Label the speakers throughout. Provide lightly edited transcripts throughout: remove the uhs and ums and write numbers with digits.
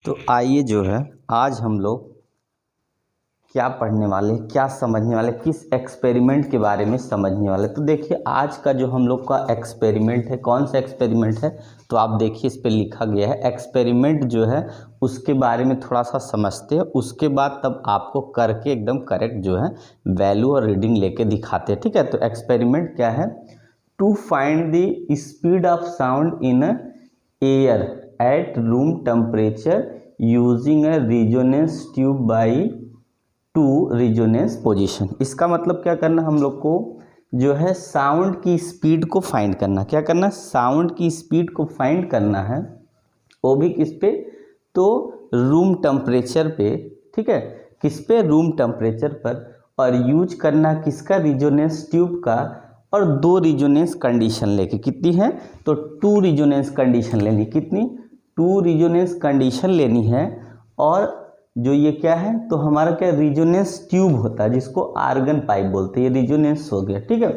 Speaker 1: तो आइए जो है आज हम लोग क्या पढ़ने वाले, क्या समझने वाले, किस एक्सपेरिमेंट के बारे में समझने वाले। तो देखिए आज का जो हम लोग का एक्सपेरिमेंट है, कौन सा एक्सपेरिमेंट है, तो आप देखिए इस पे लिखा गया है एक्सपेरिमेंट जो है उसके बारे में थोड़ा सा समझते हैं, उसके बाद तब आपको करके एकदम करेक्ट जो है वैल्यू और रीडिंग लेके दिखाते हैं। ठीक है, तो एक्सपेरिमेंट क्या है, to find the speed of sound in air at room temperature using a resonance tube by two resonance position. इसका मतलब क्या करना, हम लोग को जो है साउंड की स्पीड को फाइंड करना। क्या करना, साउंड की स्पीड को फाइंड करना है, वो भी किस पे, तो रूम टेम्परेचर पे। ठीक है, किस पे, रूम टेम्परेचर पर, और यूज करना किसका, रेजोनेंस ट्यूब का, और दो रेजोनेंस कंडीशन लेके। कितनी है, तो टू रेजोनेंस कंडीशन लेनी। कितनी, टू रेजोनेंस कंडीशन लेनी है। और जो ये क्या है, तो हमारा क्या रेजोनेंस ट्यूब होता है जिसको आर्गन पाइप बोलते हैं, ये रेजोनेंस हो गया। ठीक है,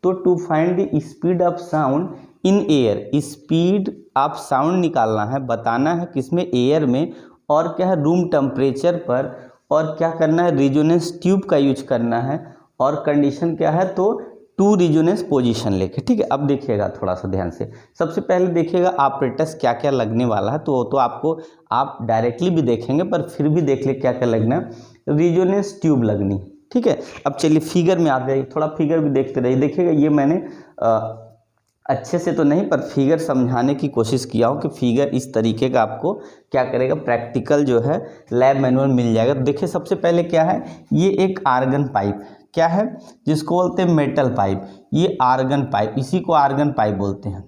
Speaker 1: तो to find the speed of sound in air, speed of sound निकालना है, बताना है किसमें, एयर में, और क्या है रूम टेम्परेचर पर, और क्या करना है रेजोनेंस ट्यूब का यूज करना है, और कंडीशन क्या है, तो टू रेजोनेंस पोजीशन लेके। ठीक है, अब देखिएगा थोड़ा सा ध्यान से, सबसे पहले देखिएगा ऑपरेटर्स क्या क्या लगने वाला है, तो आपको आप डायरेक्टली भी देखेंगे पर फिर भी देख ले क्या क्या लगना है, रेजोनेंस ट्यूब लगनी। ठीक है, अब चलिए फिगर में आ जाइए, थोड़ा फिगर भी देखते रहिए। देखिएगा ये मैंने अच्छे से तो नहीं पर फिगर समझाने की कोशिश किया हूँ कि फिगर इस तरीके का आपको क्या करेगा, प्रैक्टिकल जो है लैब मैनुअल मिल जाएगा। तो देखिए सबसे पहले क्या है, ये एक आर्गन पाइप क्या है जिसको बोलते हैं मेटल पाइप, ये आर्गन पाइप, इसी को आर्गन पाइप बोलते हैं,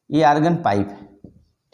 Speaker 1: ये आर्गन पाइप है।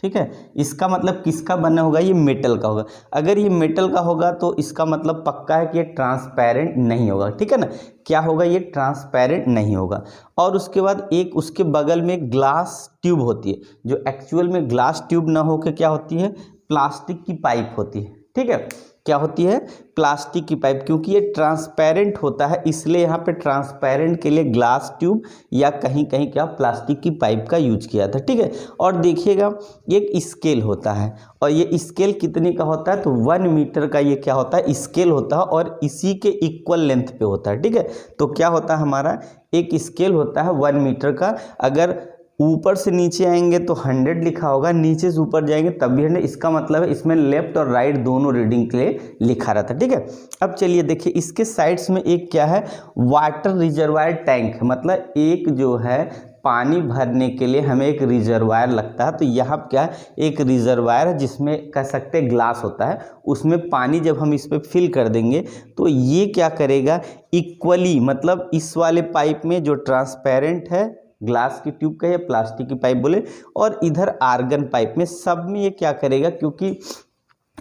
Speaker 1: ठीक है, इसका मतलब किसका बना होगा, ये मेटल का होगा। अगर ये मेटल का होगा तो इसका मतलब पक्का है कि ये ट्रांसपेरेंट नहीं होगा। ठीक है ना, क्या होगा, ये ट्रांसपेरेंट नहीं होगा। और उसके बाद एक उसके बगल में ग्लास ट्यूब होती है, जो एक्चुअल में ग्लास ट्यूब ना होकर क्या होती है, प्लास्टिक की पाइप होती है। ठीक है, क्या होती है, प्लास्टिक की पाइप, क्योंकि ये ट्रांसपेरेंट होता है इसलिए यहाँ पे ट्रांसपेरेंट के लिए ग्लास ट्यूब या कहीं कहीं क्या प्लास्टिक की पाइप का यूज किया था। ठीक है, और देखिएगा एक स्केल होता है, और ये स्केल कितने का होता है, तो 1 मीटर का ये क्या होता है, स्केल होता है, और इसी के इक्वल लेंथ पे होता है। ठीक है, तो क्या होता है, हमारा एक स्केल होता है 1 मीटर का। अगर ऊपर से नीचे आएंगे तो 100 लिखा होगा, नीचे से ऊपर जाएंगे तब भी 100। इसका मतलब है इसमें लेफ्ट और राइट दोनों रीडिंग के लिए लिखा रहता है। ठीक है, अब चलिए देखिए इसके साइड्स में एक क्या है, वाटर रिजर्वायर टैंक, मतलब एक जो है पानी भरने के लिए हमें एक रिजर्वायर लगता है। तो यहाँ क्या है, एक रिजर्वायर है जिसमें कह सकते हैं ग्लास होता है, उसमें पानी जब हम इस पर फिल कर देंगे तो ये क्या करेगा, इक्वली, मतलब इस वाले पाइप में जो ट्रांसपेरेंट है ग्लास की ट्यूब का या प्लास्टिक की पाइप बोले, और इधर आर्गन पाइप में, सब में ये क्या करेगा, क्योंकि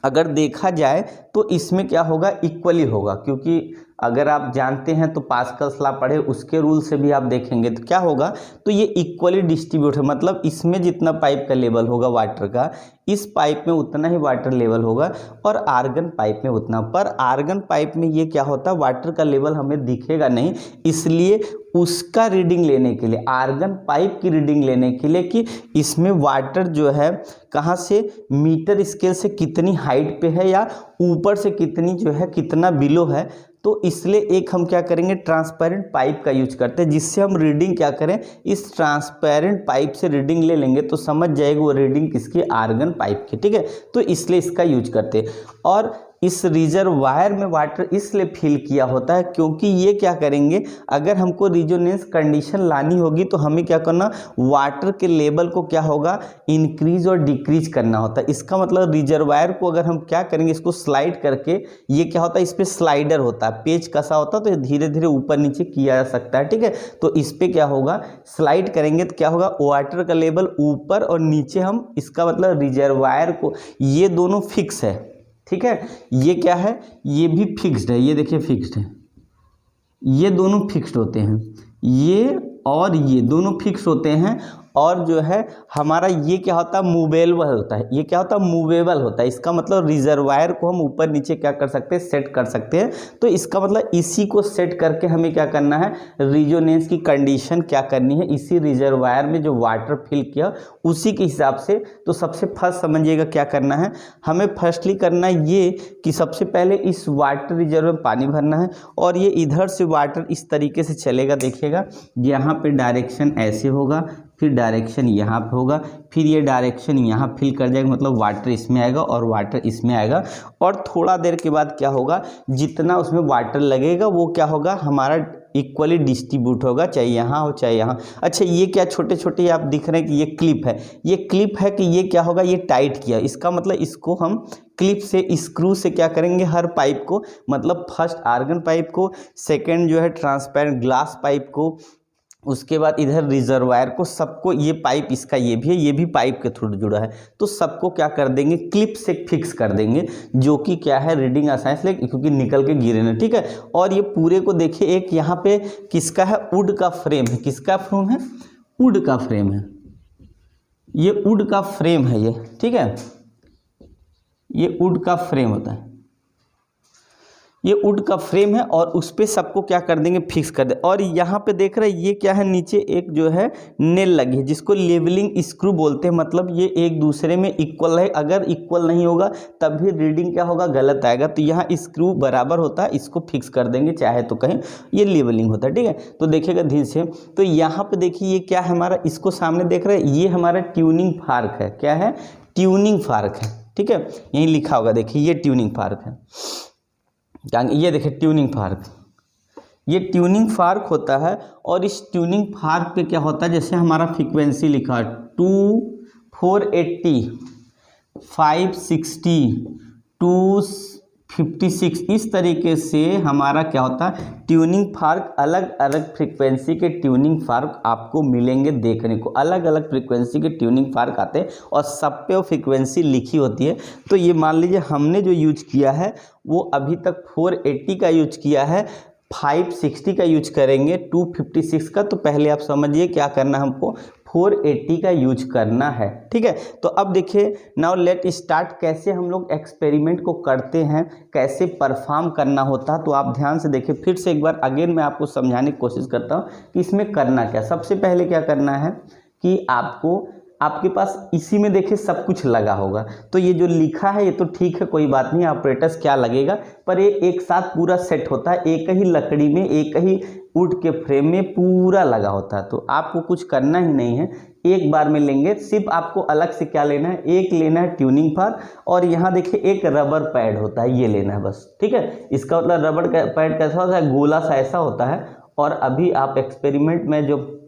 Speaker 1: अगर देखा जाए तो इसमें क्या होगा, इक्वली होगा। क्योंकि अगर आप जानते हैं तो पास्कल्स लॉ पढ़े, उसके रूल से भी आप देखेंगे तो क्या होगा, तो ये इक्वली डिस्ट्रीब्यूट है, मतलब इसमें जितना पाइप का लेवल होगा वाटर का, इस पाइप में उतना ही वाटर लेवल होगा, और आर्गन पाइप में उतना। पर आर्गन पाइप में ये क्या होता है, वाटर का लेवल हमें दिखेगा नहीं, इसलिए उसका रीडिंग लेने के लिए, आर्गन पाइप की रीडिंग लेने के लिए कि इसमें वाटर जो है कहाँ से, मीटर स्केल से कितनी हाइट पे है या ऊपर से कितनी जो है कितना बिलो है, तो इसलिए एक हम क्या करेंगे, ट्रांसपेरेंट पाइप का यूज करते हैं, जिससे हम रीडिंग क्या करें, इस ट्रांसपेरेंट पाइप से रीडिंग ले लेंगे तो समझ जाएगा वो रीडिंग किसकी, आर्गन पाइप की। ठीक है, तो इसलिए इसका यूज करते हैं। और इस रिजर्वायर में वाटर इसलिए फिल किया होता है क्योंकि ये क्या करेंगे, अगर हमको रेजोनेंस कंडीशन लानी होगी तो हमें क्या करना, वाटर के लेवल को क्या होगा, इंक्रीज और डिक्रीज करना होता है। इसका मतलब रिजर्वायर को अगर हम क्या करेंगे, इसको स्लाइड करके, ये क्या होता है, इस पर स्लाइडर होता है, पेच कसा होता है, तो धीरे धीरे ऊपर नीचे किया जा सकता है। ठीक है, तो इस पर क्या होगा, स्लाइड करेंगे तो क्या होगा, वाटर का लेवल ऊपर और नीचे, हम इसका मतलब रिजर्वायर को, ये दोनों फिक्स है। ठीक है, ये क्या है, ये भी फिक्स्ड है, ये देखिए फिक्स्ड है, ये दोनों फिक्स्ड होते हैं, ये और ये दोनों फिक्स होते हैं। और जो है हमारा ये क्या होता है, मूवेबल होता है। ये क्या होता है, मूवेबल होता है। इसका मतलब रिजर्वायर को हम ऊपर नीचे क्या कर सकते हैं, सेट कर सकते हैं। तो इसका मतलब इसी को सेट करके हमें क्या करना है, रिजोनेंस की कंडीशन क्या करनी है, इसी रिजर्वायर में जो वाटर फिल किया उसी के हिसाब से। तो सबसे फर्स्ट समझिएगा क्या करना है, हमें फर्स्टली करना है ये कि सबसे पहले इस वाटर रिजर्व में पानी भरना है और ये इधर से वाटर इस तरीके से चलेगा। देखिएगा यहाँ पे डायरेक्शन ऐसे होगा, फिर डायरेक्शन यहाँ पे होगा, फिर ये डायरेक्शन यहाँ फिल कर जाएगा, मतलब वाटर इसमें आएगा और वाटर इसमें आएगा। और थोड़ा देर के बाद क्या होगा, जितना उसमें वाटर लगेगा वो क्या होगा, हमारा इक्वली डिस्ट्रीब्यूट होगा, चाहे यहाँ हो चाहे यहाँ। अच्छा, ये क्या छोटे छोटे आप दिख रहे हैं कि ये क्लिप है, ये क्लिप है कि ये क्या होगा, ये टाइट किया। इसका मतलब इसको हम क्लिप से, स्क्रू से क्या करेंगे, हर पाइप को, मतलब फर्स्ट आर्गन पाइप को, सेकेंड जो है ट्रांसपेरेंट ग्लास पाइप को, उसके बाद इधर रिजर्वायर को, सबको, ये पाइप इसका ये भी है, ये भी पाइप के थ्रू जुड़ा है, तो सबको क्या कर देंगे, क्लिप से फिक्स कर देंगे, जो कि क्या है, रीडिंग आसान से, क्योंकि निकल के गिरे ना, ठीक है। और ये पूरे को देखिए, एक यहाँ पे किसका है, वुड का फ्रेम है। किसका फ्रेम है, वुड का फ्रेम है, ये वुड का फ्रेम है ये, ठीक है, ये वुड का फ्रेम होता है, ये वुड का फ्रेम है और उस पर सबको क्या कर देंगे, फिक्स कर दे। और यहाँ पे देख रहे हैं ये क्या है, नीचे एक जो है नेल लगी है, जिसको लेवलिंग स्क्रू बोलते हैं। मतलब ये एक दूसरे में इक्वल है, अगर इक्वल नहीं होगा तब भी रीडिंग क्या होगा, गलत आएगा। तो यहाँ स्क्रू बराबर होता है, इसको फिक्स कर देंगे, चाहे तो कहें ये लेवलिंग होता है, ठीक है। तो देखिएगा धीरे से, तो यहाँ पे देखिए ये क्या है हमारा, इसको सामने देख रहे हैं, ये हमारा ट्यूनिंग फार्क है। क्या है, ट्यूनिंग फार्क है, ठीक है, यहीं लिखा होगा, देखिए ये ट्यूनिंग फार्क है। ये देखिए ट्यूनिंग फार्क, ये ट्यूनिंग फार्क होता है। और इस ट्यूनिंग फार्क पे क्या होता है, जैसे हमारा फ्रीक्वेंसी लिखा है 480, 560, 256, इस तरीके से हमारा क्या होता है, ट्यूनिंग फार्क, अलग अलग फ्रीक्वेंसी के ट्यूनिंग फार्क आपको मिलेंगे देखने को। अलग अलग फ्रीक्वेंसी के ट्यूनिंग फार्क आते हैं और सब पे वो फ्रीक्वेंसी लिखी होती है। तो ये मान लीजिए हमने जो यूज किया है वो अभी तक 480 का यूज किया है, 560 का यूज करेंगे, 256 का। तो पहले आप समझिए क्या करना है, हमको 480 का यूज करना है, ठीक है। तो अब देखिए, नाउ लेट स्टार्ट, कैसे हम लोग एक्सपेरिमेंट को करते हैं, कैसे परफॉर्म करना होता है। तो आप ध्यान से देखिए, फिर से एक बार अगेन मैं आपको समझाने की कोशिश करता हूँ कि इसमें करना क्या। सबसे पहले क्या करना है कि आपको, आपके पास इसी में देखिए सब कुछ लगा होगा, तो ये जो लिखा है ये तो ठीक है, कोई बात नहीं, ऑपरेटर्स क्या लगेगा, पर ये एक साथ पूरा सेट होता है, एक ही लकड़ी में, एक ही वुड के फ्रेम में पूरा लगा होता है। तो आपको कुछ करना ही नहीं है, एक बार में लेंगे। सिर्फ आपको अलग से क्या लेना है, एक लेना है ट्यूनिंग फार्क, और यहाँ देखिए एक रबर पैड होता है, ये लेना है बस, ठीक है। इसका मतलब रबर पैड कैसा होता है, गोला सा ऐसा होता है। और अभी आप एक्सपेरिमेंट में जो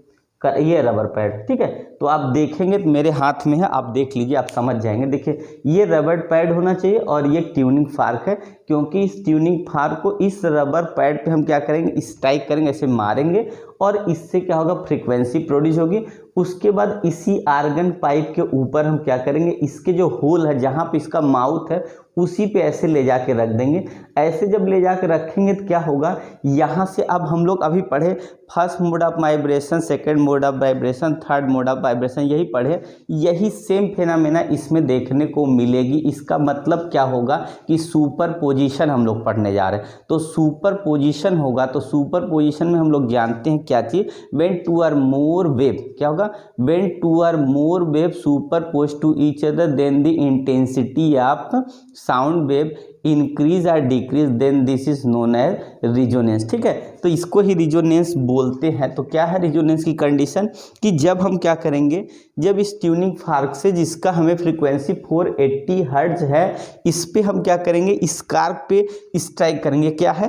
Speaker 1: ये रबर पैड, ठीक है, तो आप देखेंगे तो मेरे हाथ में है, आप देख लीजिए, आप समझ जाएंगे। देखिए ये रबर पैड होना चाहिए और ये ट्यूनिंग फार्क है, क्योंकि इस ट्यूनिंग फार्क को इस रबर पैड पे हम क्या करेंगे, स्ट्राइक करेंगे, ऐसे मारेंगे और इससे क्या होगा, फ्रीक्वेंसी प्रोड्यूस होगी। उसके बाद इसी आर्गन पाइप के ऊपर हम क्या करेंगे, इसके जो होल है, जहाँ पे इसका माउथ है, उसी पे ऐसे ले जाके रख देंगे। ऐसे जब ले जाके रखेंगे तो क्या होगा, यहाँ से अब हम लोग अभी पढ़े first mode of vibration, second mode of vibration, third mode of vibration, यही पढ़े, यही सेम फिनोमेना इसमें देखने को मिलेगी। इसका मतलब क्या होगा कि सुपर पोजिशन हम लोग पढ़ने जा रहे हैं। तो सुपर पोजिशन होगा, तो सुपर पोजिशन में हम लोग जानते हैं क्या चीज़, when two are more wave, क्या होगा, when two are more wave superpose to each other, then the intensity of sound wave increase और decrease, then this is known as resonance, ठीक है। तो इसको ही रिजोनेंस बोलते हैं। तो क्या है रिजोनेंस की कंडीशन, कि जब हम क्या करेंगे, जब इस ट्यूनिंग फार्क से, जिसका हमें फ्रीक्वेंसी 480 हर्ट्ज है, इस पे हम क्या करेंगे, इस कार्क पे स्ट्राइक करेंगे। क्या है,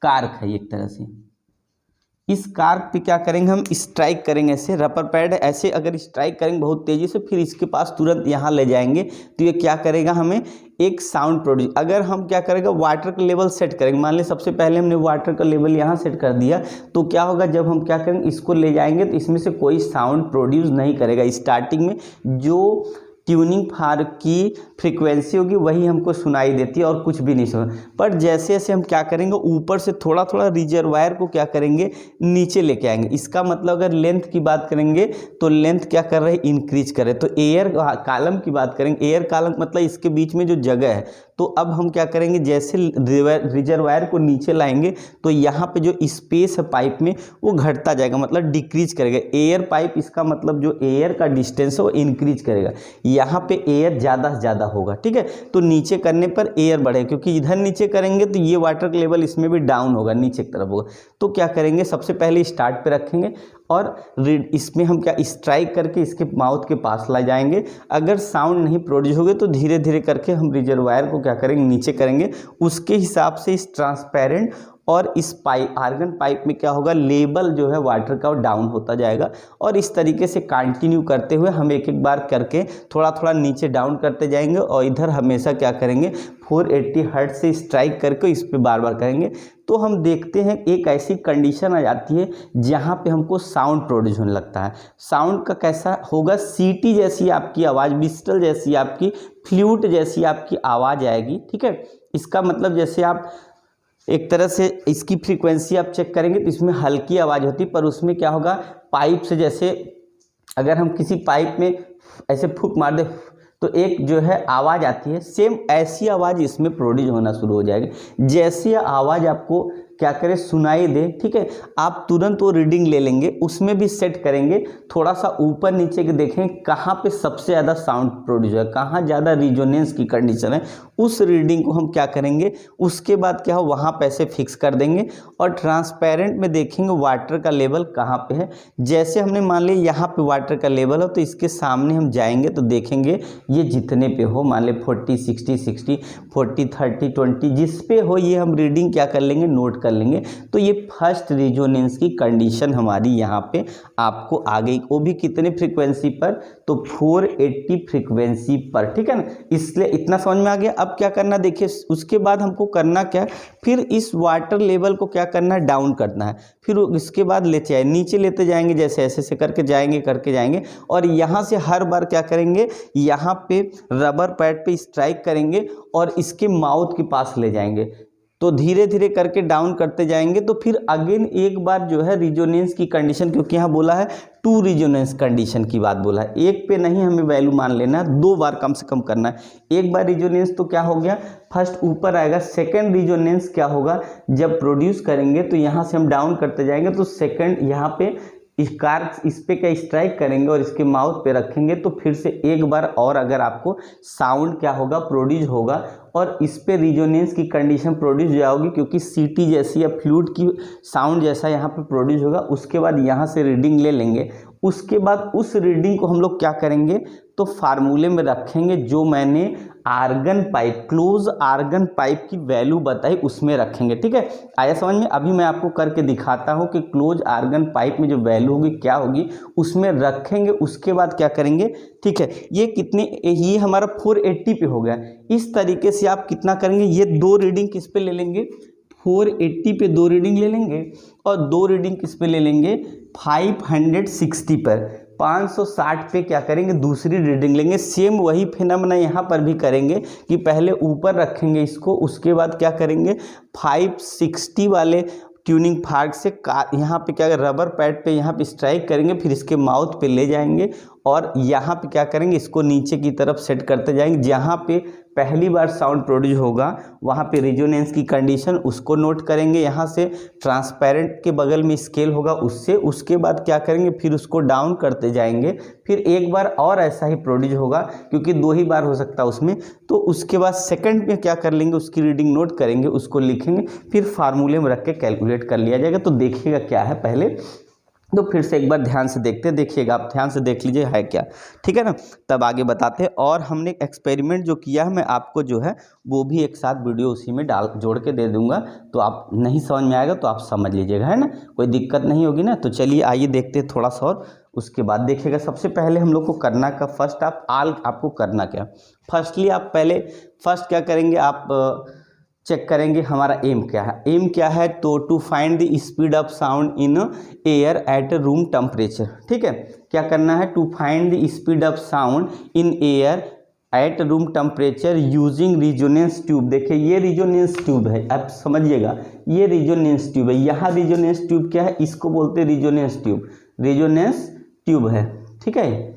Speaker 1: कार्क है एक तरह से, इस कार्क पे क्या करेंगे, हम स्ट्राइक करेंगे, ऐसे रबर पैड ऐसे अगर स्ट्राइक करेंगे बहुत तेज़ी से, फिर इसके पास तुरंत यहाँ ले जाएंगे, तो ये क्या करेगा, हमें एक साउंड प्रोड्यूस। अगर हम क्या करेंगे, वाटर का लेवल सेट करेंगे, मान लीजिए सबसे पहले हमने वाटर का लेवल यहाँ सेट कर दिया, तो क्या होगा, जब हम क्या करेंगे, इसको ले जाएंगे तो इसमें से कोई साउंड प्रोड्यूस नहीं करेगा। स्टार्टिंग में जो ट्यूनिंग फार्क की फ्रीक्वेंसी होगी वही हमको सुनाई देती है और कुछ भी नहीं सुना। पर जैसे जैसे हम क्या करेंगे ऊपर से थोड़ा थोड़ा रिजर्वायर को क्या करेंगे नीचे लेके आएंगे। इसका मतलब अगर लेंथ की बात करेंगे तो लेंथ क्या कर रहे हैं, इंक्रीज कर रहे हैं। तो एयर कॉलम की बात करेंगे, एयर कॉलम मतलब इसके बीच में जो जगह है, तो अब हम क्या करेंगे जैसे रिजर्वायर को नीचे लाएंगे तो यहाँ पे जो स्पेस है पाइप में वो घटता जाएगा, मतलब डिक्रीज करेगा। एयर पाइप इसका मतलब जो एयर का डिस्टेंस है वो इंक्रीज करेगा, यहाँ पे एयर ज़्यादा से ज़्यादा होगा, ठीक है। तो नीचे करने पर एयर बढ़ेगा, क्योंकि इधर नीचे करेंगे तो ये वाटर का लेवल इसमें भी डाउन होगा, नीचे की तरफ होगा। तो क्या करेंगे सबसे पहले स्टार्ट पे रखेंगे और इसमें हम क्या स्ट्राइक करके इसके माउथ के पास ला जाएंगे। अगर साउंड नहीं प्रोड्यूस होगे तो धीरे धीरे करके हम रिजर्वायर को क्या करेंगे नीचे करेंगे। उसके हिसाब से इस ट्रांसपेरेंट और इस पाइप आर्गन पाइप में क्या होगा, लेवल जो है वाटर का वो डाउन होता जाएगा। और इस तरीके से कंटिन्यू करते हुए हम एक एक बार करके थोड़ा थोड़ा नीचे डाउन करते जाएंगे और इधर हमेशा क्या करेंगे 480 हर्ट्ज से स्ट्राइक करके इस पर बार बार करेंगे। तो हम देखते हैं एक ऐसी कंडीशन आ जाती है जहाँ पे हमको साउंड प्रोड्यूस होने लगता है। साउंड का कैसा होगा, सीटी जैसी आपकी आवाज़, बिस्टल जैसी आपकी, फ्लूट जैसी आपकी आवाज़ आएगी, ठीक है। इसका मतलब जैसे आप एक तरह से इसकी फ्रीक्वेंसी आप चेक करेंगे तो इसमें हल्की आवाज़ होती है, पर उसमें क्या होगा पाइप से, जैसे अगर हम किसी पाइप में ऐसे फूंक मार दे तो एक जो है आवाज़ आती है, सेम ऐसी आवाज़ इसमें प्रोड्यूस होना शुरू हो जाएगी। जैसी आवाज़ आपको क्या करें सुनाई दे, ठीक है, आप तुरंत वो रीडिंग ले लेंगे, उसमें भी सेट करेंगे, थोड़ा सा ऊपर नीचे के देखें कहाँ पे सबसे ज़्यादा साउंड प्रोड्यूस है, कहाँ ज़्यादा रिजोनेंस की कंडीशन है, उस रीडिंग को हम क्या करेंगे उसके बाद क्या हो वहाँ पे ऐसे फिक्स कर देंगे। और ट्रांसपेरेंट में देखेंगे वाटर का लेवल कहाँ पे है। जैसे हमने मान लिया यहाँ पे वाटर का लेवल हो तो इसके सामने हम जाएंगे तो देखेंगे ये जितने पे हो, मान ले 40 60 60 40 30 20 जिस पे हो ये हम रीडिंग क्या कर लेंगे नोट कर लेंगे। तो ये फर्स्ट रिजोनेंस की कंडीशन हमारी यहाँ पे आपको आ गई, वो भी कितने फ्रीक्वेंसी पर, तो 480 फ्रीक्वेंसी पर, ठीक है ना। इसलिए इतना समझ में आ गया। अब क्या करना देखिए, उसके बाद हमको करना क्या, फिर इस वाटर लेवल को क्या करना है डाउन करना है। फिर इसके बाद लेते आए नीचे लेते जाएंगे, जैसे ऐसे ऐसे करके जाएंगे और यहाँ से हर बार क्या करेंगे यहाँ पे रबर पैड पे स्ट्राइक करेंगे और इसके माउथ के पास ले जाएंगे। तो धीरे धीरे करके डाउन करते जाएंगे। तो फिर अगेन एक बार जो है रिजोनेंस की कंडीशन, क्योंकि यहाँ बोला है 2 रिजोनेंस कंडीशन की बात बोला है, एक पे नहीं हमें वैल्यू मान लेना है, 2 बार कम से कम करना है। एक बार रिजोनेंस तो क्या हो गया फर्स्ट ऊपर आएगा, सेकंड रिजोनेंस क्या होगा जब प्रोड्यूस करेंगे तो यहाँ से हम डाउन करते जाएंगे तो सेकंड यहाँ पे इस पे क्या स्ट्राइक करेंगे और इसके माउथ पे रखेंगे तो फिर से एक बार और अगर आपको साउंड क्या होगा प्रोड्यूस होगा और इस पे रिजोनेंस की कंडीशन प्रोड्यूस जाओगी, क्योंकि सीटी जैसी या फ्लूट की साउंड जैसा यहाँ पे प्रोड्यूस होगा। उसके बाद यहाँ से रीडिंग ले लेंगे, उसके बाद उस रीडिंग को हम लोग क्या करेंगे तो फार्मूले में रखेंगे जो मैंने organ pipe, close organ pipe की वैल्यू बताई उसमें रखेंगे, ठीक है। आया समझ में। अभी मैं आपको करके दिखाता हूँ कि क्लोज आर्गन पाइप में जो वैल्यू होगी क्या होगी उसमें रखेंगे। उसके बाद क्या करेंगे, ठीक है, ये कितने, ये हमारा 480 पे हो गया। इस तरीके से आप कितना करेंगे, ये 2 रीडिंग किस पे ले लेंगे 480 पे 2 रीडिंग ले लेंगे और 2 रीडिंग किस पे ले लेंगे 560 पर, 560 पे क्या करेंगे दूसरी रीडिंग लेंगे। सेम वही फिनोमेना यहाँ पर भी करेंगे कि पहले ऊपर रखेंगे इसको, उसके बाद क्या करेंगे 560 वाले ट्यूनिंग फार्क से यहाँ पे क्या रबर पैड पे यहाँ पे स्ट्राइक करेंगे, फिर इसके माउथ पे ले जाएंगे और यहाँ पे क्या करेंगे इसको नीचे की तरफ सेट करते जाएंगे। जहाँ पे पहली बार साउंड प्रोड्यूस होगा वहाँ पे रिजोनेंस की कंडीशन उसको नोट करेंगे। यहाँ से ट्रांसपेरेंट के बगल में स्केल होगा उससे, उसके बाद क्या करेंगे फिर उसको डाउन करते जाएंगे। फिर एक बार और ऐसा ही प्रोड्यूस होगा क्योंकि 2 ही बार हो सकता है उसमें, तो उसके बाद सेकंड में क्या कर लेंगे उसकी रीडिंग नोट करेंगे, उसको लिखेंगे, फिर फार्मूले में रख के कैलकुलेट कर लिया जाएगा। तो देखिएगा क्या है पहले, तो फिर से एक बार ध्यान से देखते देखिएगा, आप ध्यान से देख लीजिए है क्या, ठीक है ना, तब आगे बताते हैं। और हमने एक्सपेरिमेंट जो किया है मैं आपको जो है वो भी एक साथ वीडियो उसी में जोड़ के दे दूंगा, तो आप नहीं समझ में आएगा तो आप समझ लीजिएगा, है ना, कोई दिक्कत नहीं होगी ना। तो चलिए आइए देखते हैं थोड़ा सा और उसके बाद देखिएगा। सबसे पहले हम लोग को करना का आपको करना क्या, फर्स्ट क्या करेंगे आप चेक करेंगे हमारा एम क्या है। एम क्या है, तो to find the speed of sound in air at room temperature. ठीक है, क्या करना है, to find the speed of sound in air at room temperature using resonance tube. देखिए ये रिजोनेंस ट्यूब है, आप समझिएगा, ये रिजोनेंस ट्यूब है। यहाँ रिजोनेंस ट्यूब क्या है, इसको बोलते हैं रिजोनेंस ट्यूब, रिजोनेंस ट्यूब है। ठीक है,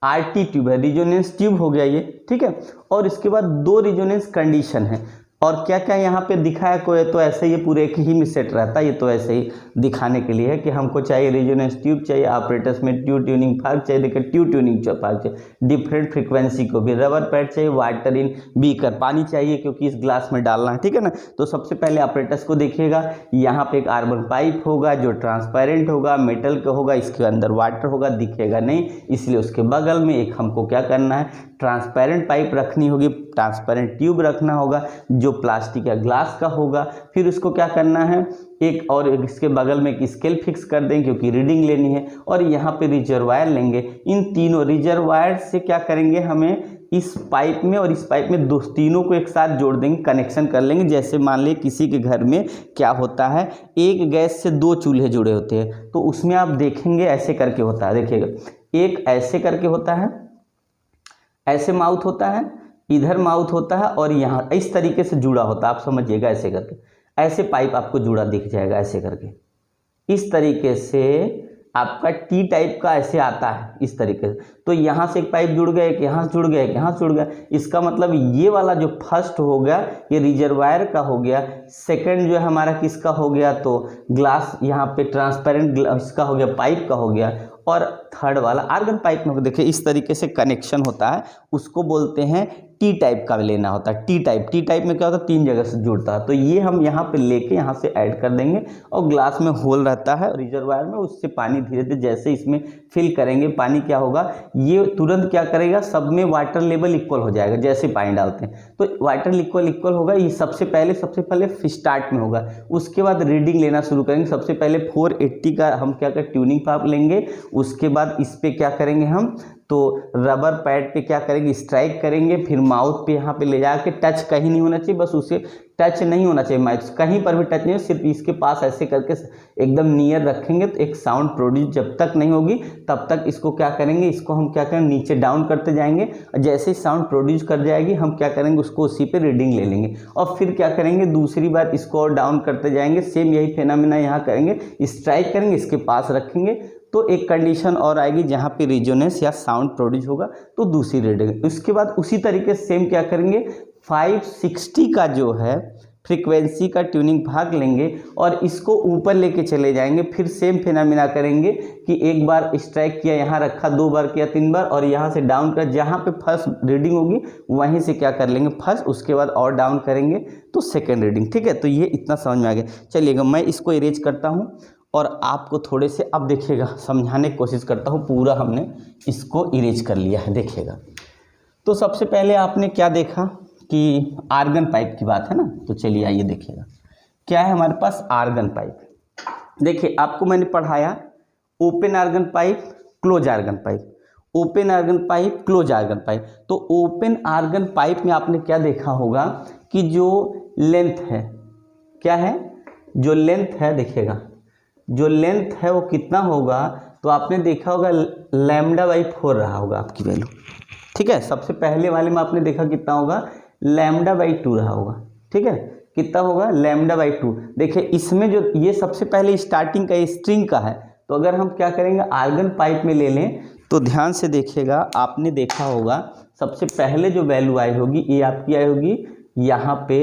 Speaker 1: RT ट्यूब है, रिजोनेंस ट्यूब हो गया ये। ठीक है, और इसके बाद दो रिजोनेंस कंडीशन है, और क्या क्या यहाँ पे दिखाया कोई, तो ऐसे ये पूरे एक ही में सेट रहता है। ये तो ऐसे ही दिखाने के लिए है कि हमको चाहिए रिजोनेंस ट्यूब चाहिए, ऑपरेटर्स में ट्यूनिंग फार्क चाहिए, देखिए ट्यूनिंग फार्क चाहिए, डिफरेंट फ्रीक्वेंसी को भी, रबर पैड चाहिए, वाटर इन बीकर, पानी चाहिए क्योंकि इस ग्लास में डालना है। ठीक है ना, तो सबसे पहले ऑपरेटर्स को देखिएगा, यहाँ पे एक कार्बन पाइप होगा जो ट्रांसपेरेंट होगा, मेटल का होगा, इसके अंदर वाटर होगा, दिखेगा नहीं, इसलिए उसके बगल में एक हमको क्या करना है, ट्रांसपेरेंट पाइप रखनी होगी, ट्रांसपेरेंट ट्यूब रखना होगा जो प्लास्टिक या ग्लास का होगा। फिर उसको क्या करना है, एक और इसके बगल में एक स्केल फिक्स कर देंगे क्योंकि रीडिंग लेनी है, और यहाँ पे रिजर्वायर लेंगे। इन तीनों रिजर्वायर से क्या करेंगे, हमें इस पाइप में और इस पाइप में तीनों को एक साथ जोड़ देंगे, कनेक्शन कर लेंगे। जैसे मान लीजिए किसी के घर में क्या होता है, एक गैस से दो चूल्हे जुड़े होते हैं, तो उसमें आप देखेंगे ऐसे करके होता है, देखिएगा एक ऐसे करके होता है, ऐसे माउथ होता है, इधर माउथ होता है, और यहाँ इस तरीके से जुड़ा होता है, आप समझिएगा ऐसे करके, ऐसे पाइप आपको जुड़ा दिख जाएगा ऐसे करके, इस तरीके से आपका टी टाइप का ऐसे आता है इस तरीके से। तो यहाँ से एक पाइप जुड़ गया, एक यहाँ जुड़ गया, एक यहाँ जुड़ गया, इसका मतलब ये वाला जो फर्स्ट हो गया ये रिजर्वायर का हो गया, सेकंड जो है हमारा किसका हो गया, तो ग्लास यहाँ पे ट्रांसपेरेंट इसका हो गया, पाइप का हो गया, और थर्ड वाला आर्गन पाइप में देखिए इस तरीके से कनेक्शन होता है, उसको बोलते हैं टी टाइप का लेना होता है। टी टाइप में क्या होता है, तीन जगह से जुड़ता है, तो ये हम यहाँ पे लेके यहाँ से ऐड कर देंगे, और ग्लास में होल रहता है रिजर्वायर में, उससे पानी धीरे धीरे जैसे इसमें फिल करेंगे पानी क्या होगा, ये तुरंत क्या करेगा, सब में वाटर लेवल इक्वल हो जाएगा। जैसे पानी डालते हैं तो वाटर इक्वल होगा, ये सबसे पहले स्टार्ट में होगा। उसके बाद रीडिंग लेना शुरू करेंगे, सबसे पहले 480 का हम क्या कर ट्यूनिंग पाइप लेंगे, उसके बाद इस पे क्या करेंगे हम, तो रबर पैड पे क्या करेंगे, स्ट्राइक करेंगे, फिर माउथ पे यहाँ पे ले जाके टच कहीं नहीं होना चाहिए, बस उसे टच नहीं होना चाहिए, माउथ कहीं पर भी टच नहीं हो, सिर्फ इसके पास ऐसे करके एकदम नियर रखेंगे, तो एक साउंड प्रोड्यूस जब तक नहीं होगी तब तक इसको क्या करेंगे, इसको हम क्या करेंगे, नीचे डाउन करते जाएंगे, और जैसे ही साउंड प्रोड्यूस कर जाएगी हम क्या करेंगे, उसको उसी पे रीडिंग ले लेंगे, और फिर क्या करेंगे, दूसरी बार इसको और डाउन करते जाएंगे, सेम यही फेनामिना यहाँ करेंगे, स्ट्राइक करेंगे, इसके पास रखेंगे, तो एक कंडीशन और आएगी जहाँ पे रिजोनेंस या साउंड प्रोड्यूस होगा, तो दूसरी रीडिंग। उसके बाद उसी तरीके से सेम क्या करेंगे, 560 का जो है फ्रीक्वेंसी का ट्यूनिंग भाग लेंगे और इसको ऊपर लेके चले जाएंगे, फिर सेम फिनोमेना करेंगे कि एक बार स्ट्राइक किया, यहाँ रखा, 2 बार किया, 3 बार, और यहाँ से डाउन कर, जहाँ पे फर्स्ट रीडिंग होगी वहीं से क्या कर लेंगे फर्स्ट, उसके बाद और डाउन करेंगे तो सेकेंड रीडिंग। ठीक है, तो ये इतना समझ में आ गया। चलिएगा मैं इसको इरेज करता हूँ और आपको थोड़े से अब देखिएगा समझाने की कोशिश करता हूँ। पूरा हमने इसको इरेज कर लिया है, देखिएगा। तो सबसे पहले आपने क्या देखा कि आर्गन पाइप की बात है ना, तो चलिए आइए देखिएगा क्या है हमारे पास आर्गन पाइप। देखिए आपको मैंने पढ़ाया open organ pipe, close organ pipe, open organ pipe, close organ pipe. तो ओपन आर्गन पाइप में आपने क्या देखा होगा कि जो लेंथ है, क्या है, जो लेंथ है, देखिएगा जो लेंथ है वो कितना होगा, तो आपने देखा होगा λ/4 रहा होगा आपकी वैल्यू। ठीक है, सबसे पहले वाले में आपने देखा कितना होगा, λ/2 रहा होगा। ठीक है, कितना होगा, λ/2। देखिए इसमें जो ये सबसे पहले स्टार्टिंग का स्ट्रिंग का है, तो अगर हम क्या करेंगे आर्गन पाइप में ले लें तो ध्यान से देखिएगा, आपने देखा होगा सबसे पहले जो वैल्यू आई होगी ये आपकी आई होगी यहाँ पे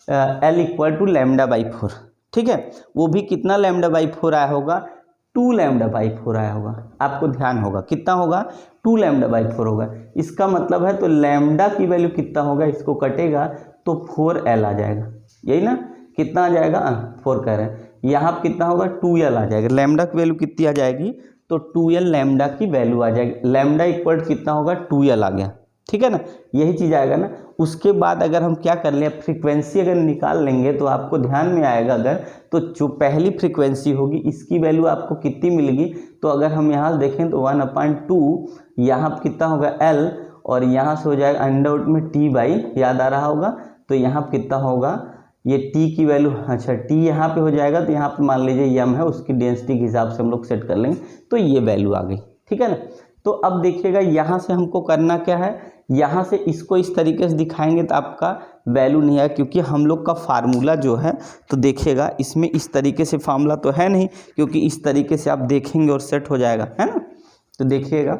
Speaker 1: L = λ/4। ठीक है, वो भी कितना λ/4 आया होगा, 2 λ/4 आया होगा। आपको ध्यान होगा कितना होगा, 2 λ/4 होगा। इसका मतलब है तो लैम्डा की वैल्यू कितना होगा, इसको कटेगा तो 4L आ जाएगा, यही ना, कितना आ जाएगा 4 कह रहे हैं, यहाँ पर कितना होगा 2L आ जाएगा। लैम्डा की वैल्यू कितनी आ जाएगी, तो 2L लैम्डा की वैल्यू आ जाएगी। लैम्डा इक्वल कितना होगा, 2L आ गया। ठीक है ना, यही चीज़ आएगा ना। उसके बाद अगर हम क्या कर लें, फ्रीक्वेंसी अगर निकाल लेंगे तो आपको ध्यान में आएगा, अगर तो जो पहली फ्रीक्वेंसी होगी इसकी वैल्यू आपको कितनी मिलेगी, तो अगर हम यहाँ देखें तो 1/2 यहाँ कितना होगा L, और यहाँ से हो जाएगा अंडर रूट में टी बाई, याद आ रहा होगा, तो यहाँ कितना होगा, ये टी की वैल्यू, अच्छा टी यहाँ पे हो जाएगा, तो यहाँ पे मान लीजिए यम है, उसकी डेंसिटी के हिसाब से हम लोग सेट कर लेंगे, तो ये वैल्यू आ गई, ठीक है ना। तो अब देखिएगा यहाँ से हमको करना क्या है, यहाँ से इसको इस तरीके से दिखाएंगे तो आपका वैल्यू नहीं आएगा, क्योंकि हम लोग का फार्मूला जो है, तो देखिएगा इसमें इस तरीके से फार्मूला तो है नहीं, क्योंकि इस तरीके से आप देखेंगे और सेट हो जाएगा, है ना। तो देखिएगा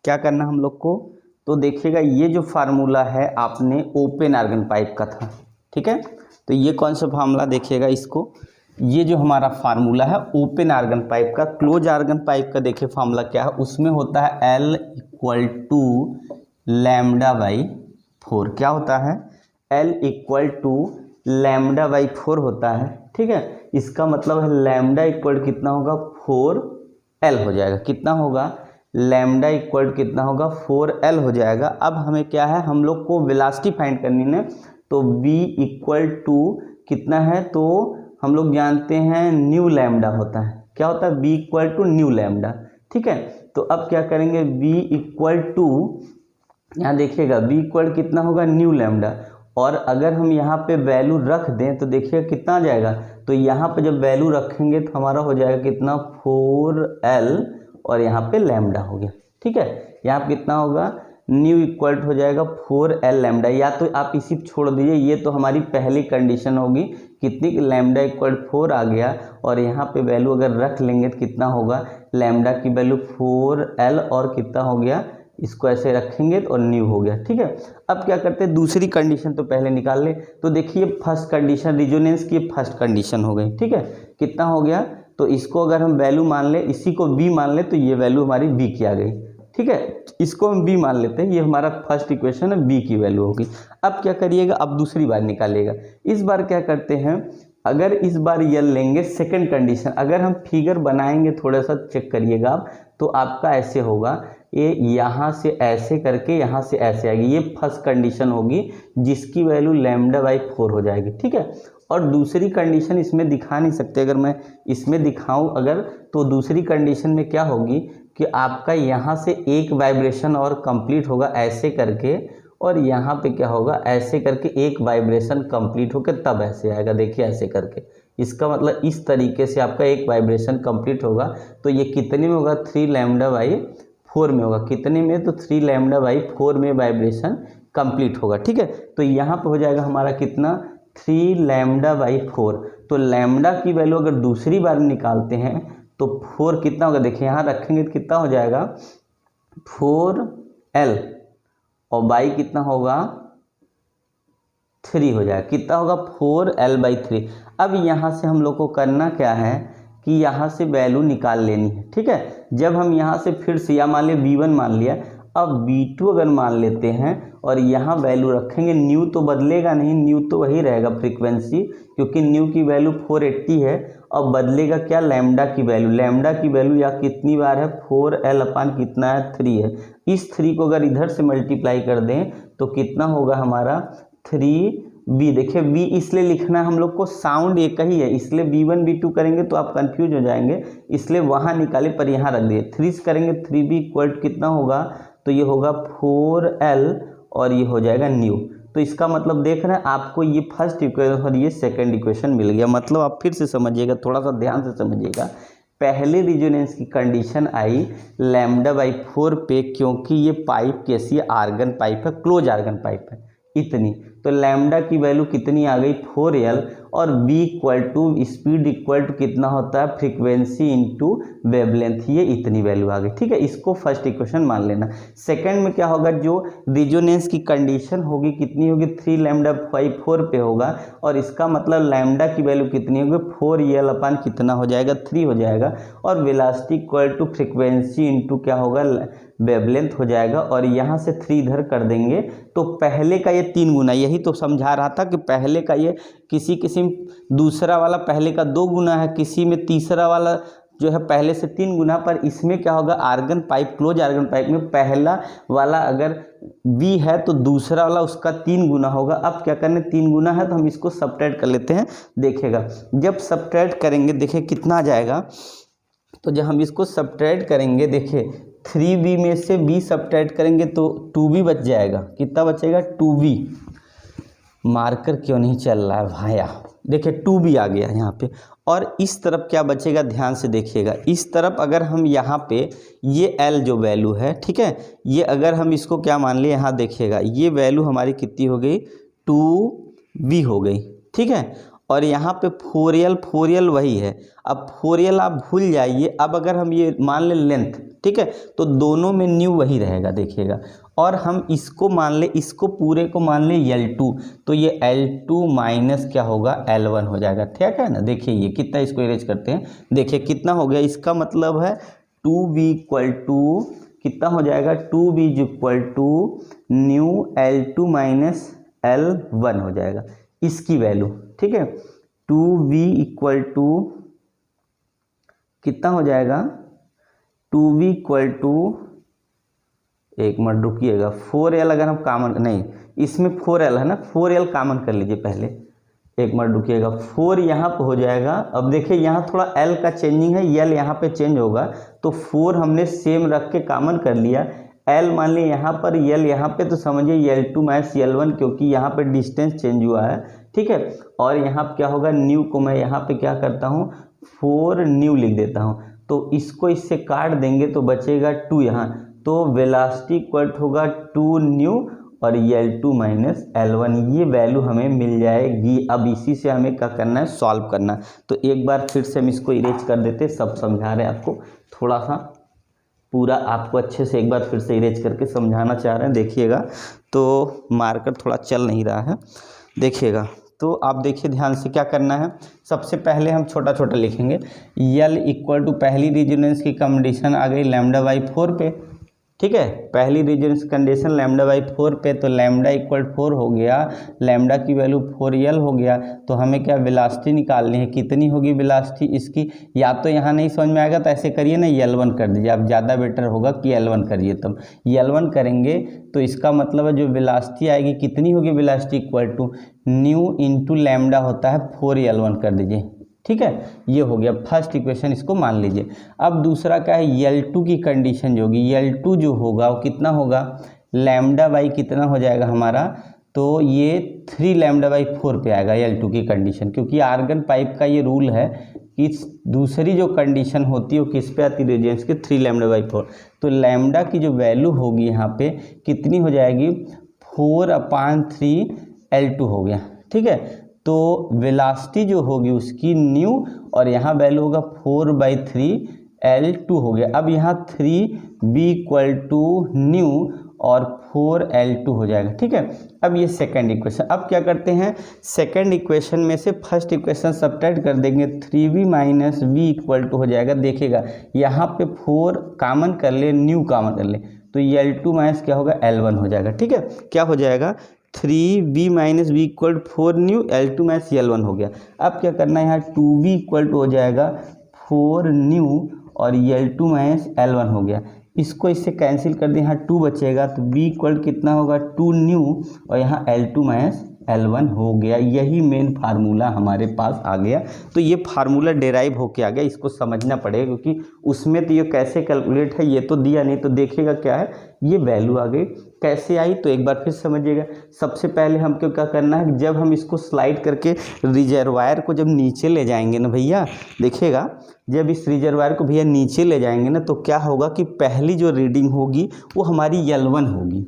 Speaker 1: क्या करना हम लोग को, तो देखिएगा ये जो फार्मूला है आपने ओपन आर्गन पाइप का था, ठीक है। तो ये कौन सा फार्मूला, देखिएगा इसको, ये जो हमारा फार्मूला है ओपन आर्गन पाइप का, क्लोज आर्गन पाइप का देखिए फार्मूला क्या है, उसमें होता है L equal to lambda by 4, क्या होता है, L equal to lambda by 4 होता है, ठीक है। इसका मतलब है लैम्डा इक्वल कितना होगा, 4L हो जाएगा, कितना होगा, लैम्डा इक्वल कितना होगा, 4L हो जाएगा। अब हमें क्या है, हम लोग को वेलोसिटी फाइंड करनी है, तो V इक्वल टू कितना है, तो हम लोग जानते हैं न्यू लैम्डा होता है, क्या होता है, V equal to nu lambda, ठीक है। तो अब क्या करेंगे, V इक्वल टू, यहाँ देखिएगा V इक्वल कितना होगा, न्यू लैम्डा, और अगर हम यहाँ पे वैल्यू रख दें तो देखिएगा कितना आ जाएगा, तो यहाँ पे जब वैल्यू रखेंगे तो हमारा हो जाएगा कितना, 4L और यहाँ पे लैम्डा हो गया, ठीक है। यहाँ पे कितना होगा, न्यू इक्वल हो जाएगा 4L लैम्डा, या तो आप इसी छोड़ दीजिए, ये तो हमारी पहली कंडीशन होगी, कितनी, लैम्डा इक्वल 4 आ गया, और यहाँ पे वैल्यू अगर रख लेंगे तो कितना होगा, लैम्डा की वैल्यू 4L और कितना हो गया, इसको ऐसे रखेंगे तो और न्यू हो गया, ठीक है। अब क्या करते हैं, दूसरी कंडीशन तो पहले निकाल ले, तो देखिए फर्स्ट कंडीशन रिजोनेंस की फर्स्ट कंडीशन हो गई, ठीक है, कितना हो गया, तो इसको अगर हम वैल्यू मान ले, इसी को B मान ले, तो ये वैल्यू हमारी B की आ गई, ठीक है। इसको हम B मान लेते हैं, ये हमारा फर्स्ट इक्वेशन है, B की वैल्यू होगी। अब क्या करिएगा, अब दूसरी बार निकालिएगा, इस बार क्या करते हैं, अगर इस बार ये लेंगे सेकंड कंडीशन, अगर हम फिगर बनाएंगे, थोड़ा सा चेक करिएगा आप, तो आपका ऐसे होगा, ये यहाँ से ऐसे करके यहाँ से ऐसे आएगी, ये फर्स्ट कंडीशन होगी जिसकी वैल्यू लैम्डा बाई 4 हो जाएगी, ठीक है। और दूसरी कंडीशन इसमें दिखा नहीं सकते, अगर मैं इसमें दिखाऊं अगर, तो दूसरी कंडीशन में क्या होगी कि आपका यहाँ से एक वाइब्रेशन और कंप्लीट होगा ऐसे करके, और यहाँ पे क्या होगा, ऐसे करके एक वाइब्रेशन कंप्लीट होकर तब ऐसे आएगा, देखिए ऐसे करके, इसका मतलब इस तरीके से आपका एक वाइब्रेशन कंप्लीट होगा। तो ये कितने में होगा, 3 लैम्डा बाई 4 में होगा, कितने में, तो 3 लैम्डा बाई 4 में वाइब्रेशन कंप्लीट होगा, ठीक है। तो यहाँ पे हो जाएगा हमारा कितना, 3 लैम्डा बाई 4, तो लैम्डा की वैल्यू अगर दूसरी बार निकालते हैं तो 4 कितना होगा, देखिए यहाँ रखेंगे तो कितना हो जाएगा, 4L और बाई कितना होगा, 3 हो जाएगा, कितना होगा, 4L बाई 3। अब यहाँ से हम लोग को करना क्या है कि यहाँ से वैल्यू निकाल लेनी है, ठीक है। जब हम यहाँ से फिर से, या मान लिया V1 मान लिया, अब V2 अगर मान लेते हैं और यहाँ वैल्यू रखेंगे, न्यू तो बदलेगा नहीं, न्यू तो वही रहेगा फ्रीक्वेंसी, क्योंकि न्यू की वैल्यू 480 है, अब बदलेगा क्या, लैम्डा की वैल्यू, लैम्डा की वैल्यू या कितनी बार है, 4L अपान कितना है, 3 है। इस 3 को अगर इधर से मल्टीप्लाई कर दें तो कितना होगा हमारा, 3B, देखिए V इसलिए लिखना है हम लोग को, साउंड एक ही है, इसलिए V1 V2 करेंगे तो आप कंफ्यूज हो जाएंगे, इसलिए वहाँ निकाले पर यहाँ रख दिए, 3 से करेंगे, 3B इक्वल कितना होगा, तो ये होगा 4L और ये हो जाएगा न्यू। तो इसका मतलब देख रहे हैं आपको, ये फर्स्ट इक्वेशन और ये सेकंड इक्वेशन मिल गया। मतलब आप फिर से समझिएगा, थोड़ा सा ध्यान से समझिएगा, पहले रिजोनेंस की कंडीशन आई लैम्डा बाई 4 पे, क्योंकि ये पाइप कैसी है, आर्गन पाइप है, क्लोज आर्गन पाइप है, इतनी, तो लैम्डा की वैल्यू कितनी आ गई, 4L, और B equal to speed equal to कितना होता है, फ्रीक्वेंसी इंटू वेवलेंथ, ये इतनी वैल्यू आ गई, ठीक है। इसको फर्स्ट इक्वेशन मान लेना। सेकंड में क्या होगा, जो रिजोनेंस की कंडीशन होगी कितनी होगी, 3 लैम्डा बाई 4 पे होगा, और इसका मतलब लैम्डा की वैल्यू कितनी होगी, 4L अपान कितना हो जाएगा, 3 हो जाएगा, और velocity equal to frequency into क्या होगा, वेवलेंथ हो जाएगा, और यहाँ से 3 इधर कर देंगे तो पहले का ये 3 गुना, यही तो समझा रहा था कि पहले का ये किसी दूसरा वाला पहले का 2 गुना है, किसी में तीसरा वाला जो है पहले से 3 गुना, पर इसमें क्या होगा, organ pipe, close organ pipe में पहला वाला अगर B है तो दूसरा वाला उसका 3 गुना होगा। अब क्या करने, 3 गुना है तो हम इसको सब्ट्रैक्ट कर लेते हैं, देखिएगा जब सब्ट्रैक्ट करेंगे देखिए कितना आ जाएगा, तो जब हम इसको सब्ट्रैक्ट करेंगे, देखिए 3b में से b सब्ट्रैक्ट करेंगे तो 2b बच जाएगा। कितना बचेगा? 2b। मार्कर क्यों नहीं चल रहा है भाया? देखिए 2b आ गया यहाँ पे। और इस तरफ क्या बचेगा, ध्यान से देखिएगा। इस तरफ अगर हम यहाँ पे ये l जो वैल्यू है, ठीक है, ये अगर हम इसको क्या मान लिए, यहाँ देखिएगा ये वैल्यू हमारी कितनी हो गई, 2b हो गई, ठीक है। और यहाँ पे 4l वही है। अब 4l आप भूल जाइए। अब अगर हम ये मान लें लेंथ, ठीक है, तो दोनों में न्यू वही रहेगा, देखिएगा। और हम इसको मान ले, इसको पूरे को मान ले L2, तो ये L2 माइनस क्या होगा, L1 हो जाएगा, ठीक है ना। देखिए ये कितना, इसको इरेज करते हैं, देखिए कितना हो गया। इसका मतलब है 2b इक्वल टू कितना हो जाएगा, 2b equal to new L2 minus L1 हो जाएगा, इसकी वैल्यू, ठीक है। 2b इक्वल टू कितना हो जाएगा, 2b इक्वल टू, एक मिनट रुकिएगा, 4l अगर हम कॉमन, नहीं इसमें 4l है ना, 4l कॉमन कर लीजिए पहले, एक मिनट रुकिएगा। 4 यहाँ पे हो जाएगा। अब देखिए यहाँ थोड़ा l का चेंजिंग है, l यहाँ पे चेंज होगा, तो 4 हमने सेम रख के कॉमन कर लिया। l मान लीजिए यहाँ पर, l यहाँ पे, तो समझिए L2 माइनस L1, क्योंकि यहाँ पे डिस्टेंस चेंज हुआ है, ठीक है। और यहाँ क्या होगा, न्यू को मैं यहाँ पे क्या करता हूँ, 4 न्यू लिख देता हूँ, तो इसको इससे काट देंगे तो बचेगा 2 यहाँ, तो वेलोसिटी इक्वल होगा 2 न्यू और L2 माइनस L1, ये वैल्यू हमें मिल जाएगी। अब इसी से हमें क्या करना है, सॉल्व करना। तो एक बार फिर से हम इसको इरेज कर देते, सब समझा रहे हैं आपको, थोड़ा सा पूरा आपको अच्छे से एक बार फिर से इरेज करके समझाना चाह रहे हैं। देखिएगा तो मार्कर थोड़ा चल नहीं रहा है, देखिएगा। तो आप देखिए ध्यान से क्या करना है। सबसे पहले हम छोटा छोटा लिखेंगे। L इक्वल टू, पहली रेजोनेंस की कंडीशन आ गई λ/4 पे, ठीक है। पहली रेजोनेंस कंडीशन λ/4 पे, तो लैम्डा इक्वल 4 हो गया, लैम्डा की वैल्यू 4l हो गया। तो हमें क्या वेलोसिटी निकालनी है, कितनी होगी वेलोसिटी इसकी। या तो यहाँ नहीं समझ में आएगा तो ऐसे करिए ना, L1 कर दीजिए, आप ज़्यादा बेटर होगा कि L1 करिए। तब L1 करेंगे तो इसका मतलब है जो वेलोसिटी आएगी कितनी होगी, velocity equal to nu into lambda होता है 4l1 कर दीजिए, ठीक है। ये हो गया फर्स्ट इक्वेशन, इसको मान लीजिए। अब दूसरा क्या है, L2 की कंडीशन जो होगी, L2 जो होगा वो कितना होगा, लैम्डा बाई कितना हो जाएगा हमारा, तो ये 3 λ/4 पे आएगा L2 की कंडीशन, क्योंकि आर्गन पाइप का ये रूल है कि दूसरी जो कंडीशन होती है वो किस पे आती है, रेडियंस के 3 λ/4। तो लैम्डा की जो वैल्यू होगी यहाँ पे कितनी हो जाएगी, 4/3 L2 हो गया, ठीक है। तो वेलोसिटी जो होगी उसकी न्यू, और यहाँ वैल्यू होगा 4/3 L2 हो गया। अब यहाँ 3b इक्वल टू न्यू और 4l2 हो जाएगा, ठीक है। अब ये सेकंड इक्वेशन। अब क्या करते हैं, सेकंड इक्वेशन में से फर्स्ट इक्वेशन सब्ट्रैक्ट कर देंगे, 3b minus b equal to हो जाएगा। देखिएगा यहाँ पे 4 कॉमन कर ले, न्यू कॉमन कर ले, तो L2 माइनस क्या होगा, L1 हो जाएगा, ठीक है। क्या हो जाएगा, 3b minus b equal 4 new, L2 minus L1 हो गया। अब क्या करना है, यहाँ 2b इक्वल टू हो जाएगा 4 न्यू और L2 माइनस L1 हो गया। इसको इससे कैंसिल कर दें, यहाँ 2 बचेगा, तो b इक्वल कितना होगा, 2 न्यू और यहाँ L2 माइनस L1 हो गया। यही मेन फार्मूला हमारे पास आ गया। तो ये फार्मूला डेराइव होके आ गया, इसको समझना पड़ेगा, क्योंकि उसमें तो ये कैसे कैलकुलेट है ये तो दिया नहीं। तो देखिएगा क्या है, ये वैल्यू आ गई, कैसे आई तो एक बार फिर समझिएगा। सबसे पहले हमको क्या करना है, जब हम इसको स्लाइड करके रिजर्वायर को जब नीचे ले जाएंगे ना भैया, देखिएगा जब इस रिजर्वायर को भैया नीचे ले जाएंगे ना, तो क्या होगा कि पहली जो रीडिंग होगी वो हमारी L1 होगी,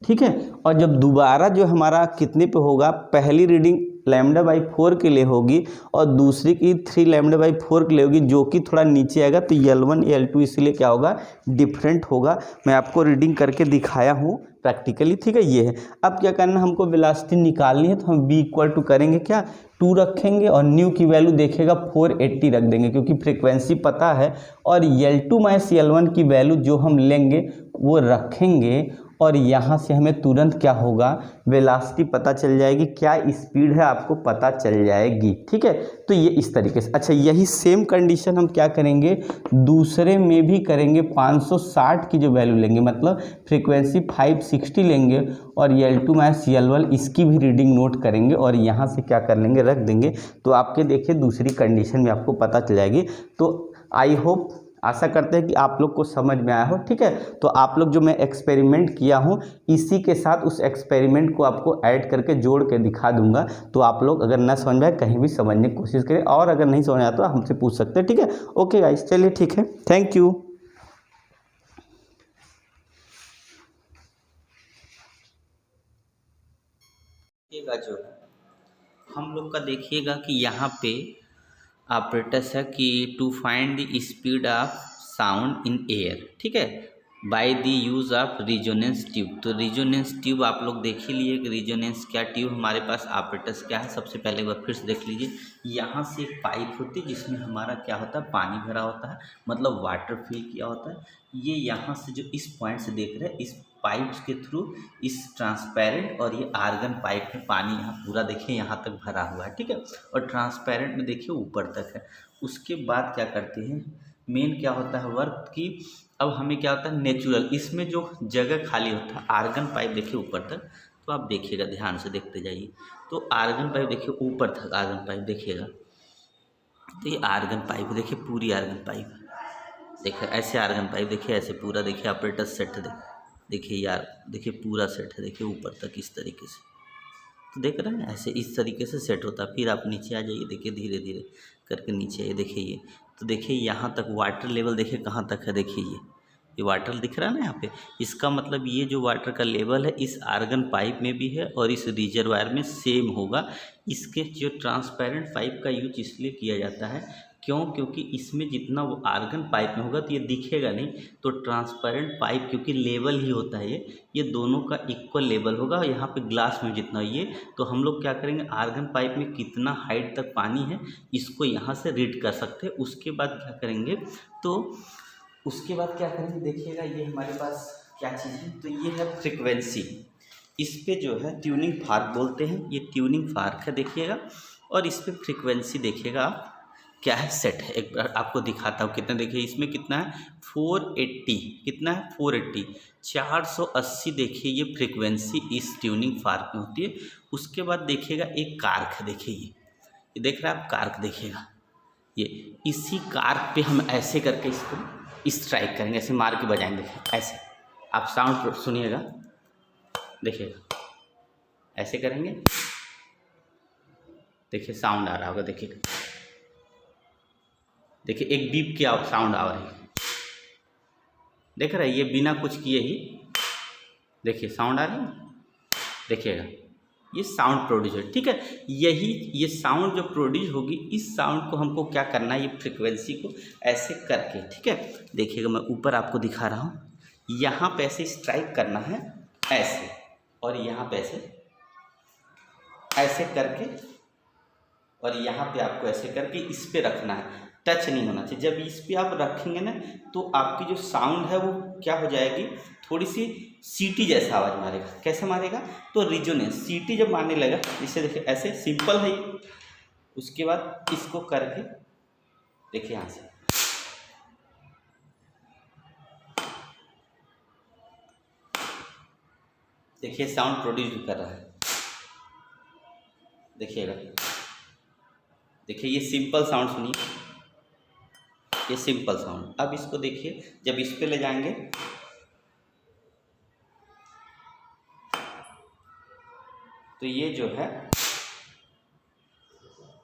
Speaker 1: ठीक है। और जब दोबारा जो हमारा कितने पे होगा, पहली रीडिंग λ/4 के लिए होगी और दूसरी की 3 λ/4 के लिए होगी, जो कि थोड़ा नीचे आएगा, तो L1 L2 इसलिए क्या होगा, डिफरेंट होगा। मैं आपको रीडिंग करके दिखाया हूँ प्रैक्टिकली, ठीक है। ये है। अब क्या करना, हमको वेलोसिटी निकालनी है, तो हम b इक्वल टू करेंगे क्या, 2 रखेंगे और न्यू की वैल्यू देखेगा 480 रख देंगे, क्योंकि फ्रीक्वेंसी पता है। और L2 माइनस L1 की वैल्यू जो हम लेंगे वो रखेंगे, और यहाँ से हमें तुरंत क्या होगा, वेलोसिटी पता चल जाएगी, क्या स्पीड है आपको पता चल जाएगी, ठीक है। तो ये इस तरीके से। अच्छा, यही सेम कंडीशन हम क्या करेंगे, दूसरे में भी करेंगे। 560 की जो वैल्यू लेंगे, मतलब फ्रीक्वेंसी 560 लेंगे, और L2 माइनस L1 इसकी भी रीडिंग नोट करेंगे, और यहाँ से क्या कर लेंगे, रख देंगे। तो आपके देखिए दूसरी कंडीशन में आपको पता चल जाएगी। तो आई होप, आशा करते हैं कि आप लोग को समझ में आया हो। ठीक है, तो आप लोग जो मैं एक्सपेरिमेंट किया हूँ इसी के साथ उस एक्सपेरिमेंट को आपको ऐड करके जोड़ के दिखा दूंगा। तो आप लोग अगर ना समझ में आए कहीं भी समझने की कोशिश करें, और अगर नहीं समझ आया तो हमसे पूछ सकते हैं। ठीक है, ओके गाइस, चलिए ठीक है, थैंक यू। देखिएगा जो हम लोग का देखिएगा कि यहाँ पे ऑपरेटर्स है कि to find the speed of sound in air. ठीक है, by the use of resonance tube. तो रिजोनेंस ट्यूब आप लोग देख ही लिए कि रिजोनेंस क्या ट्यूब हमारे पास ऑपरेटर्स क्या है। सबसे पहले एक बार फिर से देख लीजिए, यहाँ से एक पाइप होती है जिसमें हमारा क्या होता है, पानी भरा होता है, मतलब वाटर फिल किया होता है। ये यहाँ से जो इस पॉइंट से देख रहे हैं, इस पाइप्स के थ्रू इस ट्रांसपेरेंट और ये आर्गन पाइप में पानी यहाँ पूरा देखिए यहाँ तक भरा हुआ है। ठीक है, और ट्रांसपेरेंट में देखिए ऊपर तक है। उसके बाद क्या करते हैं, मेन क्या होता है वर्क की, अब हमें क्या होता है नेचुरल, इसमें जो जगह खाली होता है आर्गन पाइप देखिए ऊपर तक। तो आप देखिएगा, ध्यान से देखते जाइए। तो आर्गन पाइप देखिए ऊपर तक, आर्गन पाइप देखिएगा, तो ये आर्गन पाइप देखिए, पूरी आर्गन पाइप देखिए, ऐसे आर्गन पाइप देखिए, ऐसे पूरा देखिए ऑपरेटर सेट देखिए यार, देखिए पूरा सेट है, देखिए ऊपर तक इस तरीके से। तो देख रहे हैं ऐसे इस तरीके से सेट होता है। फिर आप नीचे आ जाइए, देखिए धीरे धीरे करके नीचे आइए, देखिए ये, तो देखिए यहाँ तक वाटर लेवल देखिए कहाँ तक है, देखिए ये वाटर दिख रहा है ना यहाँ पे। इसका मतलब ये जो वाटर का लेवल है इस आर्गन पाइप में भी है और इस रिजर्वायर में सेम होगा। इसके जो ट्रांसपेरेंट पाइप का यूज इसलिए किया जाता है क्यों, क्योंकि इसमें जितना वो आर्गन पाइप में होगा तो ये दिखेगा नहीं, तो ट्रांसपेरेंट पाइप क्योंकि लेवल ही होता है ये दोनों का इक्वल लेवल होगा। यहाँ पे ग्लास में जितना ये, तो हम लोग क्या करेंगे, आर्गन पाइप में कितना हाइट तक पानी है इसको यहाँ से रीड कर सकते हैं। उसके बाद क्या करेंगे, तो उसके बाद क्या करेंगे देखिएगा, ये हमारे पास क्या चीज़ है, तो ये है फ्रिक्वेंसी। इस पे जो है ट्यूनिंग फार्क बोलते हैं, ये ट्यूनिंग फार्क है देखिएगा, और इस पे फ्रिक्वेंसी देखिएगा आप क्या है, सेट है। एक बार आपको दिखाता हूँ कितना, देखिए इसमें कितना है 480, कितना है 480, 480 देखिए ये फ्रिक्वेंसी इस ट्यूनिंग फार्क में होती है। उसके बाद देखिएगा एक कार्क है, देखिए ये देख रहे हैं आप, कार्क देखिएगा, ये इसी कार्क पे हम ऐसे करके इसको स्ट्राइक करेंगे, ऐसे मार के बजाएंगे, ऐसे आप साउंड सुनिएगा, देखिएगा ऐसे करेंगे, देखिए साउंड आ रहा होगा, देखिएगा देखिए एक बीप की साउंड आ रही है, देख रहे हैं, ये बिना कुछ किए ही देखिए साउंड आ रही है, देखिएगा ये साउंड प्रोड्यूस है। ठीक है, यही ये साउंड जो प्रोड्यूस होगी, इस साउंड को हमको क्या करना है, ये फ्रिक्वेंसी को ऐसे करके, ठीक है देखिएगा मैं ऊपर आपको दिखा रहा हूँ, यहाँ पे ऐसे स्ट्राइक करना है ऐसे, और यहाँ पे ऐसे करके, और यहाँ पे आपको ऐसे करके इस पे रखना है, टच नहीं होना चाहिए। जब इस पे आप रखेंगे ना तो आपकी जो साउंड है वो क्या हो जाएगी, थोड़ी सी सीटी जैसा आवाज़ मारेगा। कैसे मारेगा, तो रिजोनेंस, सीटी जब मारने लगा, इसे देखिए ऐसे सिंपल है। उसके बाद इसको करके देखिए यहाँ से, देखिए साउंड प्रोड्यूस भी कर रहा है, देखिएगा, देखिए ये सिंपल साउंड सुनिए, ये सिंपल साउंड। अब इसको देखिए जब इस पे ले जाएंगे तो ये जो है,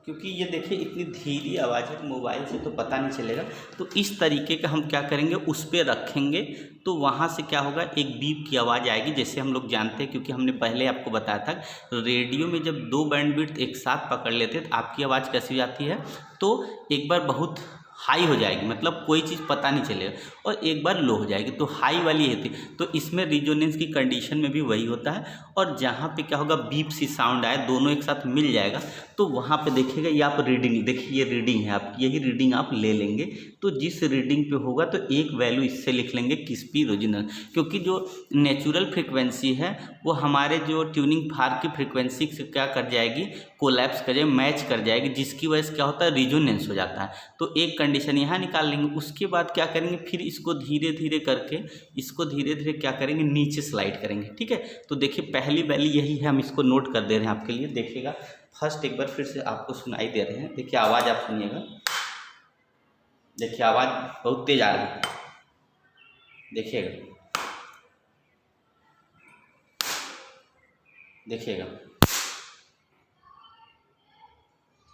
Speaker 1: क्योंकि ये देखिए इतनी धीरी आवाज़ है मोबाइल से तो पता नहीं चलेगा, तो इस तरीके का हम क्या करेंगे, उस पर रखेंगे तो वहाँ से क्या होगा, एक बीप की आवाज़ आएगी। जैसे हम लोग जानते हैं, क्योंकि हमने पहले आपको बताया था, रेडियो में जब 2 बैंडविड्थ एक साथ पकड़ लेते हैं तो आपकी आवाज़ कैसी जाती है, तो एक बार बहुत हाई हो जाएगी, मतलब कोई चीज़ पता नहीं चलेगा, और एक बार लो हो जाएगी, तो हाई वाली होती है। तो इसमें रिजोनेंस की कंडीशन में भी वही होता है, और जहाँ पे क्या होगा, बीप सी साउंड आए, दोनों एक साथ मिल जाएगा, तो वहाँ पे देखिएगा ये आप रीडिंग, देखिए ये रीडिंग है आपकी, यही रीडिंग आप ले लेंगे। तो जिस रीडिंग पे होगा तो एक वैल्यू इससे लिख लेंगे किस पी ओरिजिनल, क्योंकि जो नेचुरल फ्रिक्वेंसी है वो हमारे जो ट्यूनिंग फार्क की फ्रिक्वेंसी से क्या कर जाएगी, कोलैप्स कर जाएगी, मैच कर जाएगी, जिसकी वजह से क्या होता है, रिजोनेंस हो जाता है। तो एक कंडीशन यहाँ निकाल लेंगे। उसके बाद क्या करेंगे, फिर इसको धीरे धीरे करके, इसको धीरे धीरे क्या करेंगे, नीचे स्लाइड करेंगे। ठीक है, तो देखिए पहली वैल्यू यही है, हम इसको नोट कर दे रहे हैं आपके लिए, देखिएगा फर्स्ट एक बार फिर से आपको सुनाई दे रहे हैं, देखिए आवाज़ आप सुनिएगा, देखिए आवाज़ बहुत तेज आ रही है, देखिएगा देखिएगा,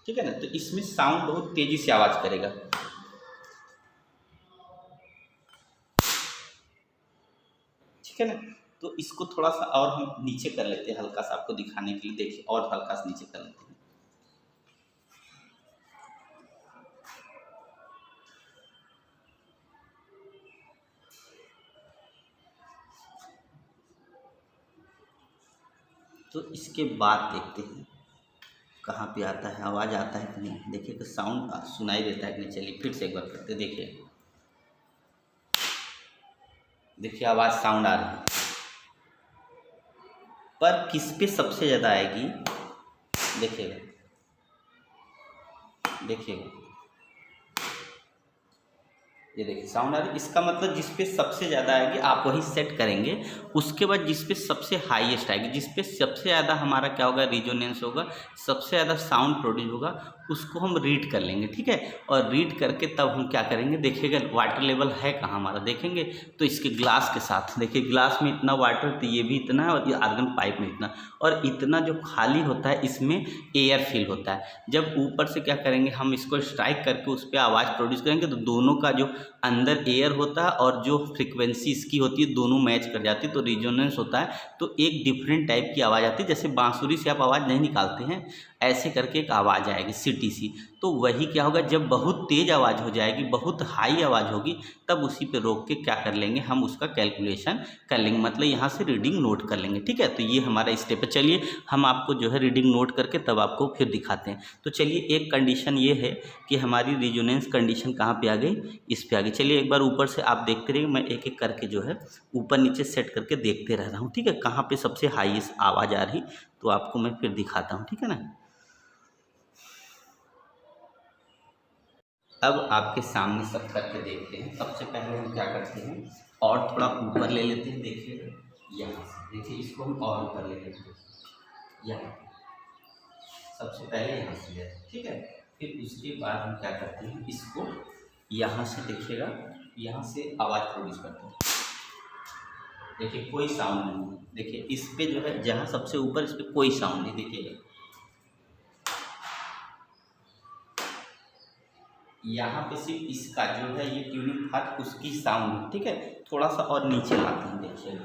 Speaker 1: ठीक है ना। तो इसमें साउंड बहुत तेजी से आवाज़ करेगा। ठीक है ना। तो इसको थोड़ा सा और हम नीचे कर लेते हैं, हल्का सा आपको दिखाने के लिए। देखिए और हल्का सा नीचे कर लेते हैं। तो इसके बाद देखते हैं कहाँ पे आता है, आवाज़ आता है कि नहीं। देखिए कि साउंड सुनाई देता है कि नहीं। चलिए फिर से एक बार करते, देखिए देखिए आवाज़ साउंड आ रही है, पर किस पे सबसे ज़्यादा आएगी देखिएगा, देखिएगा ये देखिए साउंड आ रही है। इसका मतलब जिस पे सबसे ज़्यादा आएगी आप वही सेट करेंगे। उसके बाद जिस पे सबसे हाईएस्ट आएगी, जिस पे सबसे ज़्यादा हमारा क्या होगा, रिजोनेंस होगा, सबसे ज़्यादा साउंड प्रोड्यूस होगा, उसको हम रीड कर लेंगे। ठीक है। और रीड करके तब हम क्या करेंगे, देखिएगा वाटर लेवल है कहाँ हमारा, देखेंगे तो इसके ग्लास के साथ देखिए, ग्लास में इतना वाटर तो ये भी इतना है, और ये आर्गन पाइप में इतना, और इतना जो खाली होता है इसमें एयर फिल होता है। जब ऊपर से क्या करेंगे, हम इसको स्ट्राइक करके उस पर आवाज़ प्रोड्यूस करेंगे, तो दोनों का जो अंदर एयर होता है और जो फ्रीक्वेंसी इसकी होती है दोनों मैच कर जाती है, तो रिजोनेंस होता है। तो एक डिफरेंट टाइप की आवाज़ आती है, जैसे बांसुरी से आप आवाज़ नहीं निकालते हैं, ऐसे करके एक आवाज़ आएगी सीटीसी। तो वही क्या होगा, जब बहुत तेज़ आवाज़ हो जाएगी, बहुत हाई आवाज़ होगी, तब उसी पे रोक के क्या कर लेंगे, हम उसका कैलकुलेशन कर लेंगे, मतलब यहाँ से रीडिंग नोट कर लेंगे। ठीक है। तो ये हमारा स्टेप है। चलिए हम आपको जो है रीडिंग नोट करके तब आपको फिर दिखाते हैं। तो चलिए एक कंडीशन ये है कि हमारी रिजोनेंस कंडीशन कहाँ पे आ गई, इस पे आ गई। चलिए एक बार ऊपर से आप देखते रहिए, मैं एक एक करके जो है ऊपर नीचे सेट करके देखते रह रहा हूँ। ठीक है। कहाँ पे सबसे हाईएस्ट आवाज़ आ रही तो आपको मैं फिर दिखाता हूँ। ठीक है ना। अब आपके सामने सब करके देखते हैं। सबसे पहले हम क्या करते हैं, और थोड़ा ऊपर ले लेते हैं। देखिए यहाँ से, देखिए इसको हम और ऊपर ले लेते हैं, यहाँ सबसे पहले यहाँ से ले। ठीक है। फिर उसके बाद हम क्या करते हैं, इसको यहाँ से देखिएगा, यहाँ से आवाज़ प्रोड्यूस करते हैं। देखिए कोई साउंड नहीं है। देखिए इस पे जो है, जहाँ सबसे ऊपर, इस पे कोई साउंड नहीं। देखिएगा यहाँ पे सिर्फ इसका जो है ये ट्यूनिंग था, उसकी साउंड। ठीक है। थोड़ा सा और नीचे लाते हैं, देखिएगा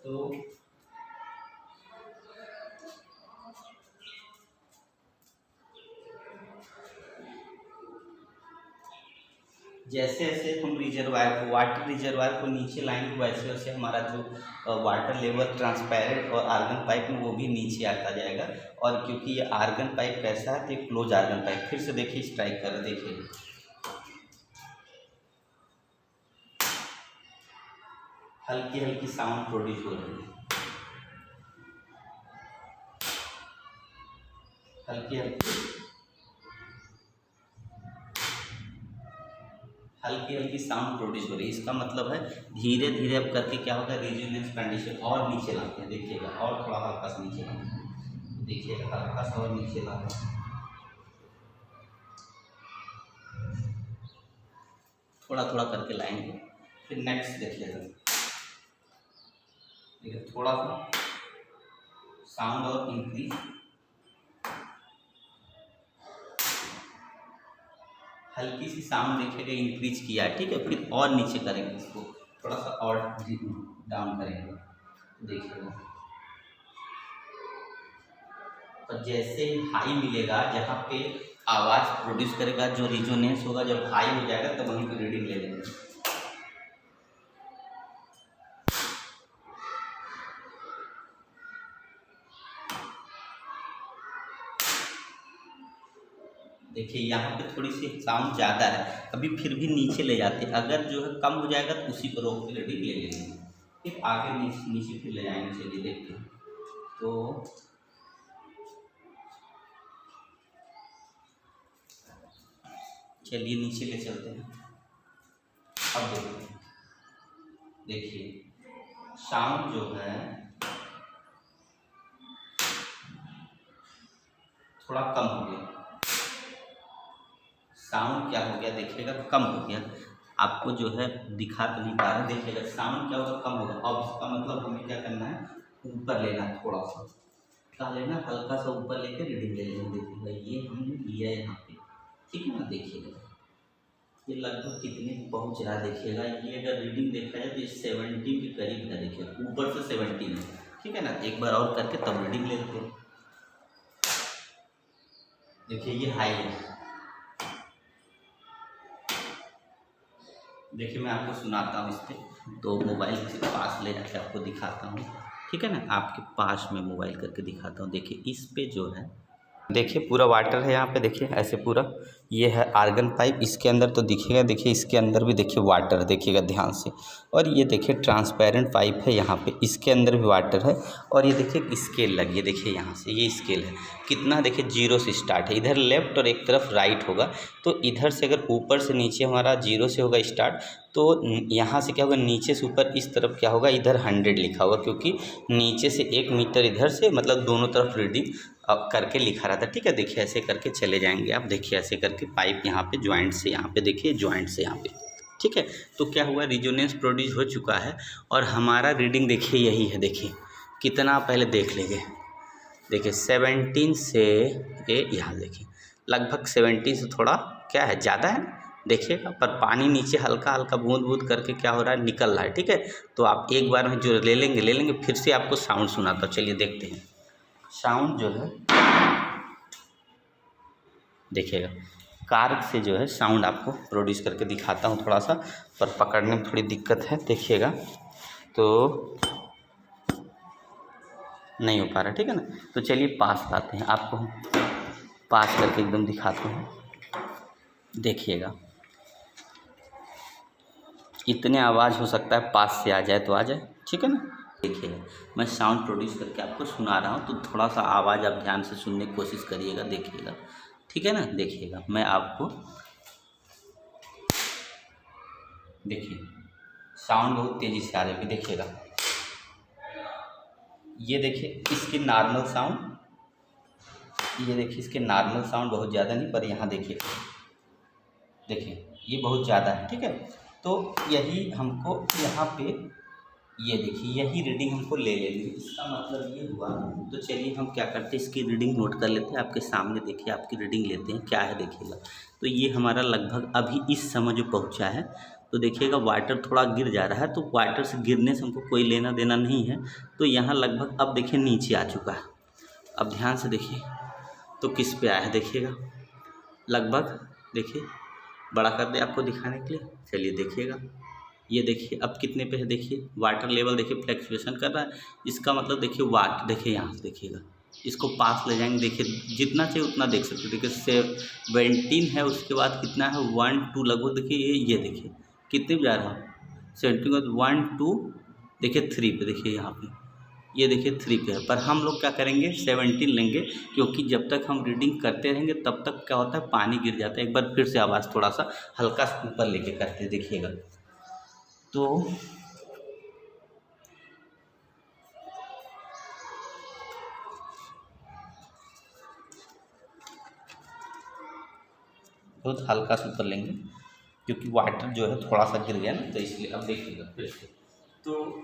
Speaker 1: तो जैसे जैसे हम रिजर्वायर को, वाटर रिजर्वायर को नीचे लाएंगे, वैसे वैसे हमारा जो वाटर लेवल ट्रांसपेरेंट और आर्गन पाइप में वो भी नीचे आता जाएगा। और क्योंकि ये आर्गन पाइप कैसा है, तो ये क्लोज आर्गन पाइप। फिर से देखिए स्ट्राइक कर, देखिए हल्की हल्की साउंड प्रोड्यूस हो रही है, हल्की हल्की हल्की हल्की साउंड प्रोड्यूस हो रही है। इसका मतलब है धीरे धीरे अब करके क्या होगा, रिजोनेंस कंडीशन और नीचे लाते हैं। देखिएगा और थोड़ा हल्का सा नीचे लाते हैं, देखिएगा हल्का सा और नीचे लाते हैं, थोड़ा थोड़ा करके लाएंगे। फिर नेक्स्ट देखिएगा, देखिए थोड़ा सा साउंड और इंक्रीज, हल्की सी साउंड देखिएगा इंक्रीज किया है। ठीक है। फिर और नीचे करेंगे, इसको थोड़ा सा और डाउन करेंगे, देखिएगा। और जैसे हाई मिलेगा, जहाँ पे आवाज़ प्रोड्यूस करेगा, जो रिजोनेंस होगा, जब हाई हो जाएगा तब वहीं पर रीडिंग ले लेंगे। देखिए यहाँ पे थोड़ी सी साउंड ज़्यादा है, अभी फिर भी नीचे ले जाते हैं। अगर जो है कम हो जाएगा तो उसी पर रोक के रीडिंग ले लेंगे, फिर आगे नीचे नीचे फिर ले जाएंगे। चलिए देखते हैं। तो चलिए नीचे ले चलते हैं। अब देखते हैं, देखिए साउंड जो है थोड़ा कम हो गया, साउंड क्या हो गया देखिएगा, कम हो गया। आपको जो है दिखा तो नहीं पा रहा, देखिएगा साउंड क्या होगा, कम होगा। अब इसका मतलब हमें क्या करना है, ऊपर लेना है, थोड़ा सा क्या लेना, हल्का सा ऊपर लेकर रीडिंग ले लेना। देखिएगा ये हमने लिया है यहाँ पे, ठीक है ना। देखिएगा ये लगभग कितने पहुँच रहा है, देखिएगा ये अगर रीडिंग देखा जाए तो ये 70 के करीब है। देखिए ऊपर से 70 है, ठीक है ना। एक बार और करके तब रीडिंग ले लेते हैं। देखिए ये हाई है। देखिए मैं आपको सुनाता हूँ इस पर, तो मोबाइल के पास ले जाकर आपको दिखाता हूँ, ठीक है ना। आपके पास में मोबाइल करके दिखाता हूँ। देखिए इस पे जो है, देखिए पूरा वाटर है यहाँ पे, देखिए ऐसे पूरा ये है आर्गन पाइप, इसके अंदर तो दिखेगा। देखिए इसके अंदर भी देखिए वाटर, देखिएगा ध्यान से। और ये देखिए ट्रांसपेरेंट पाइप है यहाँ पे, इसके अंदर भी वाटर है। और ये देखिए स्केल लगी है, देखिए यहाँ से ये स्केल है कितना, देखिए 0 से स्टार्ट है। इधर लेफ्ट और एक तरफ राइट होगा, तो इधर से अगर ऊपर से नीचे हमारा 0 से होगा स्टार्ट, तो यहाँ से क्या होगा, नीचे से ऊपर इस तरफ क्या होगा, इधर 100 लिखा होगा, क्योंकि नीचे से 1 मीटर इधर से, मतलब दोनों तरफ रीडिंग अब करके लिखा रहता है, ठीक है। देखिए ऐसे करके चले जाएंगे आप, देखिए ऐसे करके पाइप यहाँ पे ज्वाइंट से, यहाँ पे देखिए ज्वाइंट से यहाँ पे, ठीक है। तो क्या हुआ, रिजोनेंस प्रोड्यूस हो चुका है और हमारा रीडिंग देखिए यही है। देखिए कितना, पहले देख लेंगे। देखिए 17 से ये यहाँ देखिए लगभग 17 से थोड़ा क्या है, ज़्यादा है देखिएगा, पर पानी नीचे हल्का हल्का बूंद बूंद करके क्या हो रहा है, निकल रहा है, ठीक है। तो आप एक बार में जो ले लेंगे, फिर से आपको साउंड सुनाता हूँ, चलिए देखते हैं। साउंड जो है देखिएगा, कार्क से जो है साउंड आपको प्रोड्यूस करके दिखाता हूँ थोड़ा सा, पर पकड़ने में थोड़ी दिक्कत है, देखिएगा तो नहीं हो पा रहा, ठीक है ना। तो चलिए पास लाते हैं, आपको पास करके एकदम दिखाते हैं। देखिएगा इतने आवाज़ हो सकता है पास से आ जाए तो आ जाए, ठीक है ना। देखिएगा मैं साउंड प्रोड्यूस करके आपको सुना रहा हूँ, तो थोड़ा सा आवाज़ आप ध्यान से सुनने की कोशिश करिएगा, देखिएगा, ठीक है ना। देखिएगा मैं आपको, देखिए साउंड बहुत तेज़ी से आ जाएगी, देखिएगा ये देखिए इसकी नॉर्मल साउंड, ये देखिए इसके नॉर्मल साउंड बहुत ज़्यादा नहीं, पर यहाँ देखिए ये बहुत ज़्यादा है, ठीक है। तो यही हमको यहाँ पे, ये देखिए यही रीडिंग हमको ले लेनी है, इसका मतलब ये हुआ। तो चलिए हम क्या करते हैं, इसकी रीडिंग नोट कर लेते हैं। आपके सामने देखिए आपकी रीडिंग लेते हैं, क्या है देखिएगा। तो ये हमारा लगभग अभी इस समय जो पहुँचा है, तो देखिएगा वाटर थोड़ा गिर जा रहा है, तो वाटर से गिरने से हमको कोई लेना देना नहीं है। तो यहाँ लगभग अब देखिए नीचे आ चुका है। अब ध्यान से देखिए तो किस पे आया है, देखिएगा लगभग, देखिए बड़ा कर दे आपको दिखाने के लिए, चलिए देखिएगा। ये देखिए अब कितने पे है, देखिए वाटर लेवल देखिए फ्लक्चुएशन कर रहा है, इसका मतलब देखिए वाट, देखिए यहाँ से देखिएगा, इसको पास ले जाएंगे, देखिए जितना चाहिए उतना देख सकते हो। देखिए 17 है, उसके बाद कितना है 1 2 लगभग, देखिए ये देखिए कितने पे जा रहा है, 17 के बाद 1 2, देखिए 3 पे, देखिए यहाँ पे ये देखिए 3 पे है। पर हम लोग क्या करेंगे 17 लेंगे, क्योंकि जब तक हम रीडिंग करते रहेंगे तब तक क्या होता है, पानी गिर जाता है। एक बार फिर से आवाज़ थोड़ा सा हल्का सा ऊपर लेके करते, देखिएगा तो बहुत हल्का सा ऊपर लेंगे, क्योंकि वाटर जो है थोड़ा सा गिर गया ना, तो इसलिए। अब देखिएगा फिर से, तो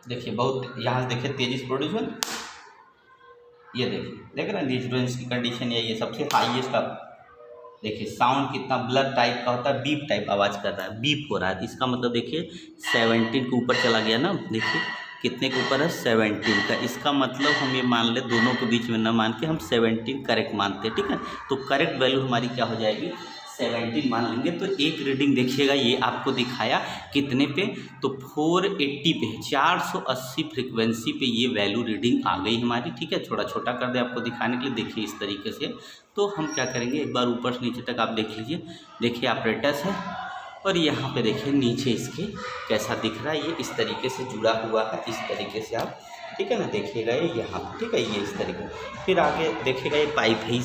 Speaker 1: देखिए बहुत यहाँ से देखिए तेजी से प्रोड्यूस हुआ, ये देख रहे हैं डिस्टर्बेंस की कंडीशन, ये सबसे हाईएस्ट। अब देखिए साउंड कितना ब्लड टाइप का होता है, बीप टाइप आवाज़ कर रहा है, बीप हो रहा है। इसका मतलब देखिए 17 के ऊपर चला गया ना, देखिए कितने के ऊपर है 17 का। इसका मतलब हम ये मान ले, दोनों के बीच में ना मान के हम 17 करेक्ट मानते हैं, ठीक है। तो करेक्ट वैल्यू हमारी क्या हो जाएगी, 17 मान लेंगे। तो एक रीडिंग देखिएगा, ये आपको दिखाया कितने पे, तो 480 पे, 480 फ्रिक्वेंसी पे ये वैल्यू रीडिंग आ गई हमारी, ठीक है। थोड़ा छोटा कर दे आपको दिखाने के लिए, देखिए इस तरीके से। तो हम क्या करेंगे, एक बार ऊपर से नीचे तक आप देख लीजिए, देखिए ऑपरेटर्स है, और यहाँ पे देखिए नीचे इसके कैसा दिख रहा है, ये इस तरीके से जुड़ा हुआ है, इस तरीके से आप, ठीक है ना, देखिएगा ये यहाँ, ठीक है, ये इस तरीके। फिर आगे देखिएगा ये पाइप है,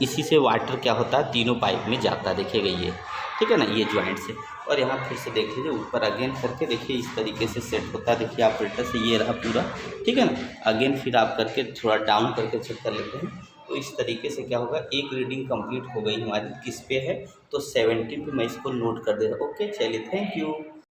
Speaker 1: इसी से वाटर क्या होता है, तीनों पाइप में जाता है, देखिएगा ये, ठीक है ना, ये ज्वाइंट से। और यहाँ फिर से देख लीजिए ऊपर अगेन करके, देखिए इस तरीके से सेट होता है, देखिए ऑपरेटर से ये रहा पूरा, ठीक है ना। अगेन फिर आप करके थोड़ा डाउन करके चेक कर लेते हैं, तो इस तरीके से क्या होगा, एक रीडिंग कंप्लीट हो गई हमारी, किस पे है, तो 70 पे मैं इसको नोट कर दे रहा हूँ। ओके, चलिए, थैंक यू।